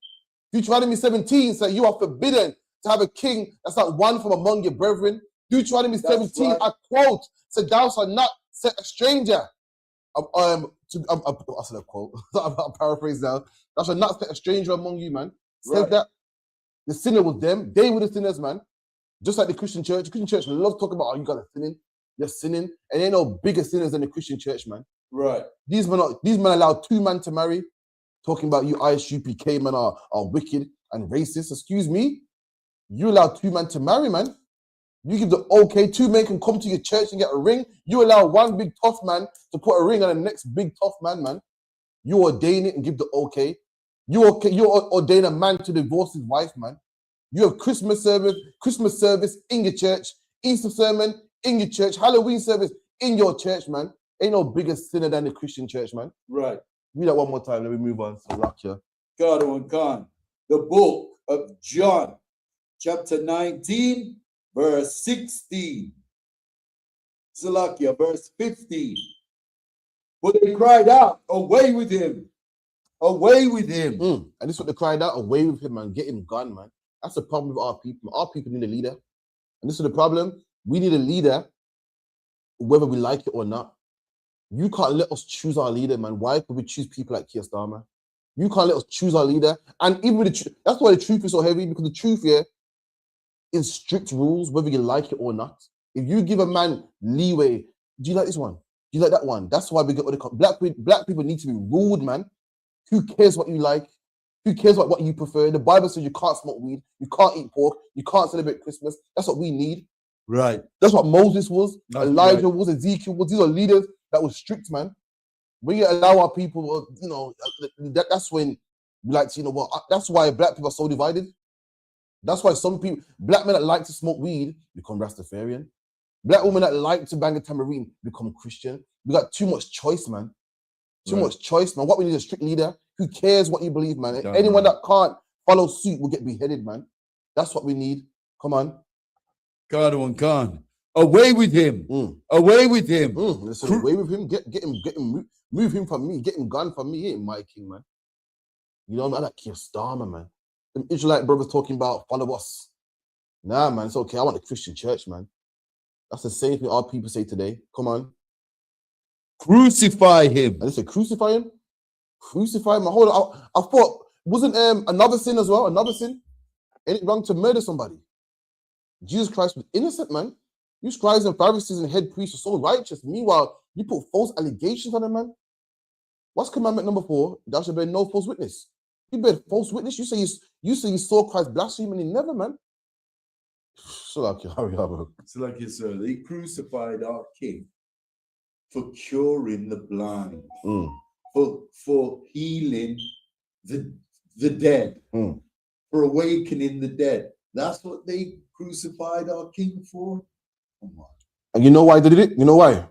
Deuteronomy 17 says you are forbidden to have a king that's not one from among your brethren. Deuteronomy 17, right. I quote, said thou shalt not set a stranger. I said a quote. I'm paraphrasing now. Thou shalt not set a stranger among you, man. Said that the sinner was them. They were the sinners, man. Just like the Christian church. The Christian church loves talking about, you guys are sinning. You're sinning. And ain't no bigger sinners than the Christian church, man. Right. These men allow two men to marry. Talking about you ISUPK men are wicked and racist. Excuse me. You allow two men to marry, man. You give the okay, two men can come to your church and get a ring. You allow one big tough man to put a ring on the next big tough man. You ordain it and give the okay. You ordain a man to divorce his wife, man. You have Christmas service in your church, Easter sermon in your church, Halloween service in your church, man. Ain't no bigger sinner than the Christian church, man. Right. Read that one more time. Let me move on. So rock here. Khan. The book of John, chapter 19, verse 16. Salakia, verse 15. But they cried out, away with him. Away with him. And this is what they cried out, away with him, man. Get him gone, man. That's the problem with our people. Our people need a leader. And this is the problem. We need a leader, whether we like it or not. You can't let us choose our leader, man. Why would we choose people like Keir Starmer? You can't let us choose our leader. And even with that's why the truth is so heavy, because the truth here is strict rules, whether you like it or not. If you give a man leeway, do you like this one? Do you like that one? That's why we get what they black people need to be ruled, man. Who cares what you like? Who cares what you prefer? The Bible says you can't smoke weed, you can't eat pork, you can't celebrate Christmas. That's what we need. Right. That's what Moses was, Elijah was, Ezekiel was. These are leaders that were strict, man. When you allow our people, that's when we like to, that's why black people are so divided. That's why some people, black men that like to smoke weed, become Rastafarian. Black women that like to bang a tambourine become Christian. We got too much choice, man. Too much choice, man. What we need is a strict leader. Who cares what you believe, man? Anyone that can't follow suit will get beheaded, man. That's what we need. Come on. Cardo Khan. Away with him. Away with him. Listen, away with him. Get him, move him from me. Get him gone from me. He ain't my king, man. You know, I like Keir Starmer, man. Them Israelite brothers talking about follow us. Nah, man, it's okay. I want a Christian church, man. That's the same thing our people say today. Come on. Crucify him. And they say, crucify him? Crucify him? Hold on. I thought, wasn't another sin as well? Another sin? Ain't it wrong to murder somebody? Jesus Christ was innocent, man. You scribes and Pharisees and head priests are so righteous. Meanwhile, you put false allegations on them, man. What's commandment number 4? Thou shalt bear no false witness. You bear false witness. You say you saw Christ blaspheme and he never, man. So like, hurry up, bro. So like you said, they crucified our king for curing the blind, for healing the dead, for awakening the dead. That's what they crucified our king for. Come on. And you know why they did it? You know why?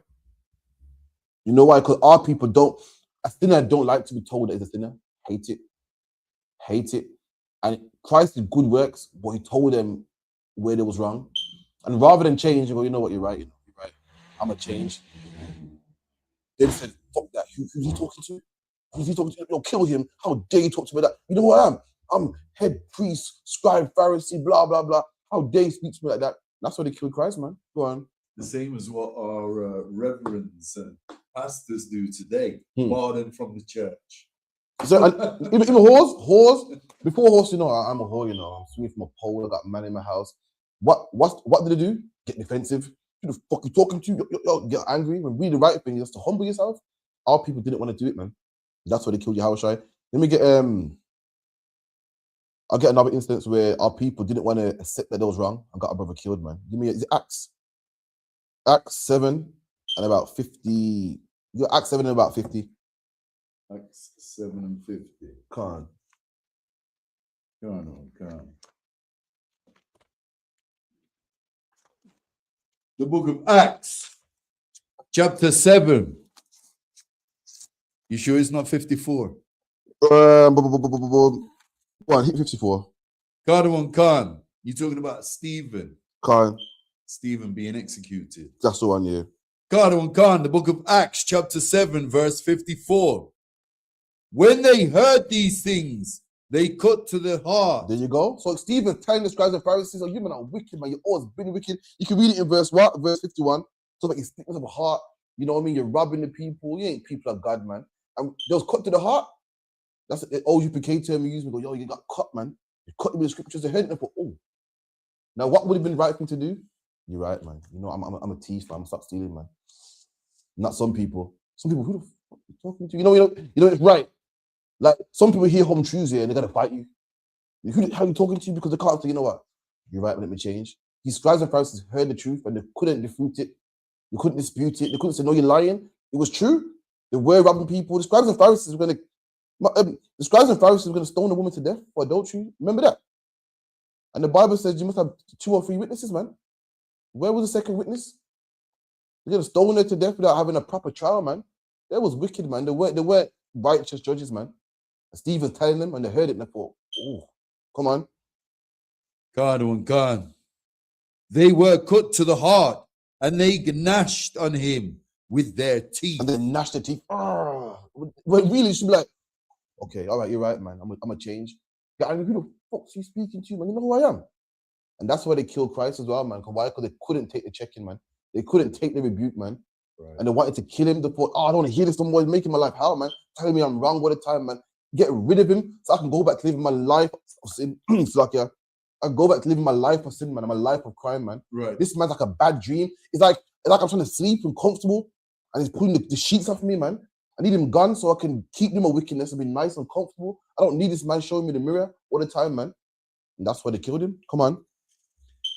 You know why? Because our people don't, a sinner don't like to be told that he's a sinner. Hate it. Hate it. And Christ did good works, but he told them where they was wrong. And rather than change, you go, you know what, you're right. You're right. I'm going to change. They said, fuck that. Who's he talking to? Who's he talking to? No, kill him. How dare you talk to me like that? You know who I am? I'm head priest, scribe, Pharisee, blah, blah, blah. How dare you speak to me like that? That's why they killed Christ, man. Go on. The same as what our reverends and pastors do today, pardon from the church. So, even whores, before horse, you know, I'm a whore, you know. I'm swinging from a pole, I got a man in my house. What did they do? Get defensive. Who the fuck you talking to? You get angry when read the right thing, just to humble yourself. Our people didn't want to do it, man. That's why they killed Yahushua. Let me get I'll get another instance where our people didn't want to accept that they was wrong and got a brother killed, man. Give me is it Acts 7 and about 50. You got Acts 7 and about 50. Acts 7 and 50. Come on. The book of Acts, chapter 7. You sure it's not 54? Go on, hit 54. Khan, you're talking about Stephen. Khan. Stephen being executed. That's the one, yeah. Khan, the book of Acts, chapter 7, verse 54. When they heard these things, they cut to the heart. There you go. So Stephen telling the scribes and Pharisees, oh, you men are wicked, man. You've always been wicked. You can read it in verse 51. So like it's of a heart. You know what I mean? You're robbing the people. You ain't people of God, man. And they was cut to the heart. That's the ISUPK term we use. We go, yo, you got cut, man. You cut with the scriptures. They heard it and thought, oh. Now, what would have been the right thing to do? You're right, man. You know, I'm a thief, man. I'm stop stealing, man. Not some people. Some people, who the fuck are you talking to? You know, it's right. Like, some people hear home truths here and they're going to fight you. How are you talking to you? Because they can't say, you know what? You're right, let me change. These scribes and Pharisees heard the truth and they couldn't refute it. They couldn't dispute it. They couldn't say, no, you're lying. It was true. They were robbing people. The scribes and Pharisees were going to stone a woman to death for adultery. Remember that? And the Bible says you must have 2 or 3 witnesses, man. Where was the second witness? They're going to stone her to death without having a proper trial, man. That was wicked, man. They weren't righteous judges, man. And Stephen's telling them and they heard it and they thought, oh, come on. Khan. They were cut to the heart and they gnashed on him with their teeth. And they gnashed their teeth. When really, should be like, okay, all right, you're right, man. I'm going to change. I mean, who the fuck's he speaking to, man? You know who I am? And that's why they killed Christ as well, man. Why? Because they couldn't take the check-in, man. They couldn't take the rebuke, man. Right. And they wanted to kill him. They thought, I don't want to hear this no more. He's making my life hell, man. Telling me I'm wrong all the time, man. Get rid of him so I can go back to living my life of sin. It's like, yeah, I go back to living my life of sin, man. My life of crime, man. Right. This man's like a bad dream. It's like I'm trying to sleep and comfortable, and he's pulling the sheets off me, man. I need him gone so I can keep him a wickedness and be nice and comfortable. I don't need this man showing me the mirror all the time, man. And that's why they killed him. Come on.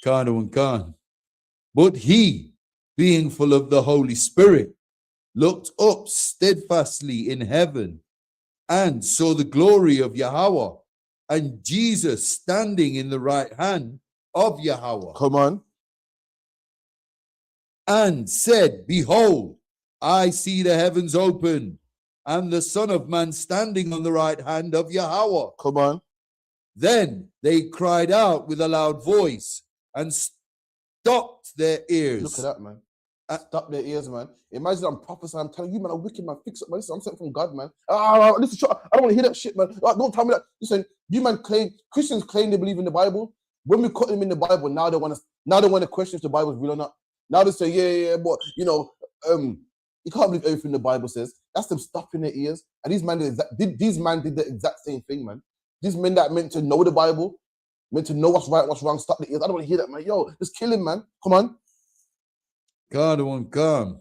Khan. But he, being full of the Holy Spirit, looked up steadfastly in heaven and saw the glory of Yahweh and Jesus standing in the right hand of Yahweh. Come on. and said, Behold, I see the heavens open, and the Son of Man standing on the right hand of Yahweh. Come on. Then they cried out with a loud voice and stopped their ears. Look at that, man. Stop their ears, man. Imagine I'm prophesying, I'm telling you, man, I'm wicked, man. Fix it, man. Listen, I'm sent from God, man. Listen, I don't want to hear that shit, man. Don't tell me that. Listen, Christians claim they believe in the Bible. When we cut them in the Bible, now they want to question if the Bible is real or not. Now they say, yeah, but you can't believe everything the Bible says. That's them stopping their ears. And these men did the exact same thing, man. These men that meant to know the Bible, meant to know what's right, what's wrong, stop the ears. I don't want to hear that, man. Yo, just kill him, man. Come on. God won't come.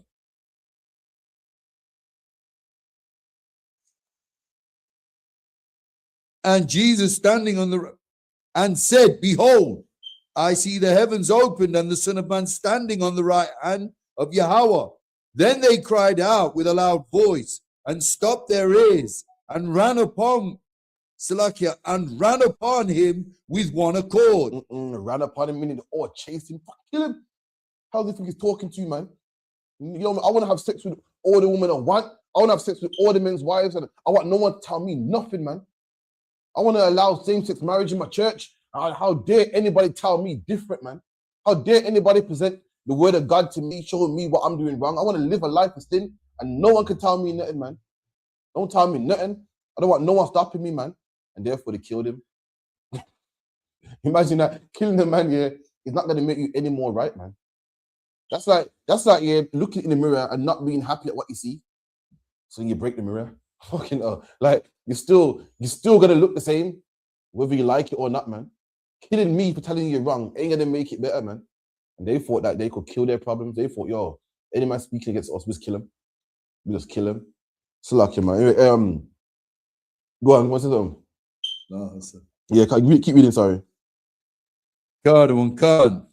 And Jesus standing on the and said, Behold, I see the heavens opened and the Son of Man standing on the right hand of Yahweh. Then they cried out with a loud voice and stopped their ears and ran upon Salakia and ran upon him with one accord. Ran upon him, meaning chase him, kill him. How do you think he's talking to you, man? You know, I want to have sex with all the women I want. I want to have sex with all the men's wives, and I want no one to tell me nothing, man. I want to allow same-sex marriage in my church. How dare anybody tell me different, man? How dare anybody present the word of God to me, showing me what I'm doing wrong? I want to live a life of sin, and no one can tell me nothing, man. Don't tell me nothing. I don't want no one stopping me, man. And therefore, they killed him. Imagine that. Killing the man, yeah, is not going to make you any more right, man. That's like looking in the mirror and not being happy at what you see. So you break the mirror. Fucking like you're still gonna look the same, whether you like it or not, man. Killing me for telling you you're wrong ain't gonna make it better, man. And they thought that they could kill their problems. They thought, yo, any man speaking against us, we just kill him. We just kill him. So lucky, man. Anyway, go on, what's it on? No, that's it. Yeah, keep reading, sorry. God won't come.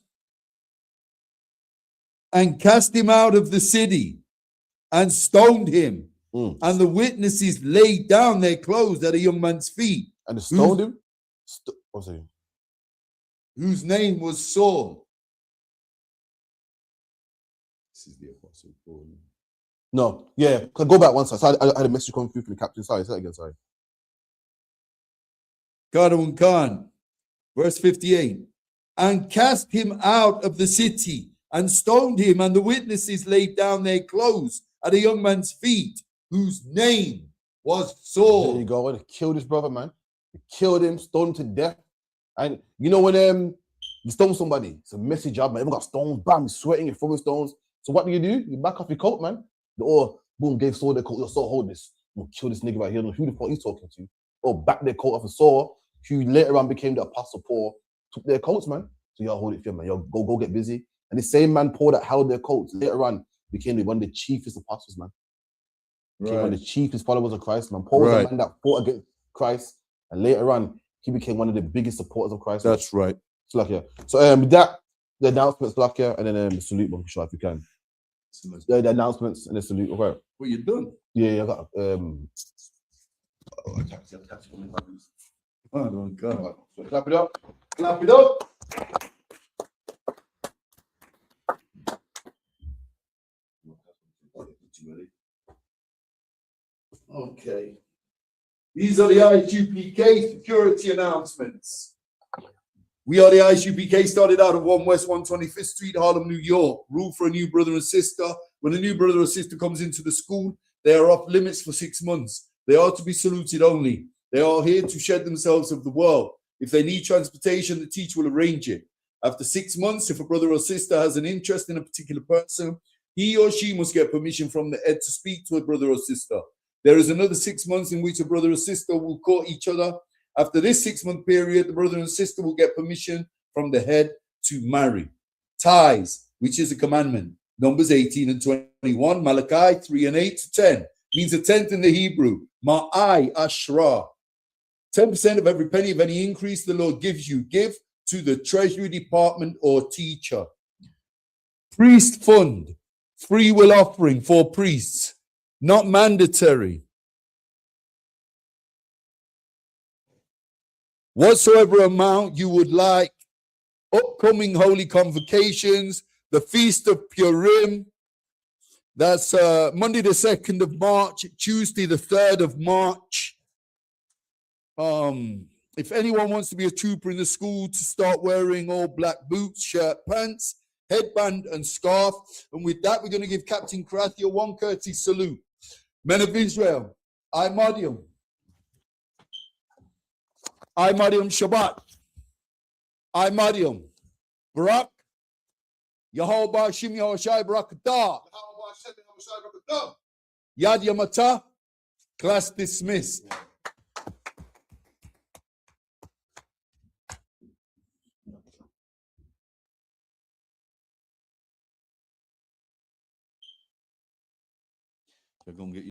And cast him out of the city and stoned him. And the witnesses laid down their clothes at a young man's feet. And they stoned him? Whose name was Saul. This is the Apostle Paul. No, yeah, go back one side. So I had a message come through from the captain. Sorry, say that again, sorry. Gadon Khan, verse 58. And cast him out of the city and stoned him, and the witnesses laid down their clothes at a young man's feet, whose name was Saul. There you go. They killed his brother, man. They killed him, stoned him to death. And you know when you stone somebody, it's a messy job, man. Everyone got stones, bam, you're sweating, you're throwing stones. So what do? You back off your coat, man. Boom, gave Saul their coat. Saul, hold this. We'll kill this nigga right here. I don't know who the fuck he's talking to. Or back their coat off of Saul, who later on became the Apostle Paul, took their coats, man. So y'all hold it for him, man. Y'all go get busy. And the same man, Paul, that held their coats, later on became one of the chiefest apostles, man. Became one of the chiefest followers of Christ, man. Paul was the man that fought against Christ, and later on, he became one of the biggest supporters of Christ. That's right. Slakia. So with that, the announcements, Slakia, and then the salute, man, sure if you can. The announcements and the salute. Okay. What you done? Yeah, I got Oh God. So clap it up. Clap it up. Okay. These are the ISUPK security announcements. We are the ISUPK, started out of 1 West 125th Street, Harlem, New York. Rule for a new brother and sister. When a new brother or sister comes into the school, they are off limits for 6 months. They are to be saluted only. They are here to shed themselves of the world. If they need transportation, the teacher will arrange it. After 6 months, if a brother or sister has an interest in a particular person, he or she must get permission from the head to speak to a brother or sister. There is another 6 months in which a brother or sister will court each other. After this 6-month period, the brother and sister will get permission from the head to marry. Ties, which is a commandment. Numbers 18 and 21, Malachi 3 and 8 to 10. Means a tenth in the Hebrew. Ma'ai Ashrah. 10% of every penny of any increase the Lord gives you, give to the treasury department or teacher. Priest fund, free will offering for priests, not mandatory. Whatsoever amount you would like, upcoming holy convocations, the Feast of Purim. That's Monday the 2nd of March, Tuesday the 3rd of March. If anyone wants to be a trooper in the school, to start wearing all black boots, shirt, pants, headband, and scarf. And with that, we're going to give Captain Karathi a 130 salute. Men of Israel, I Madiam. I Madiam Shabbat. I Madiam. Barak. Yahweh Shim Yahushai Barakatah. Yad Yamata. Class dismissed. They're going to get you.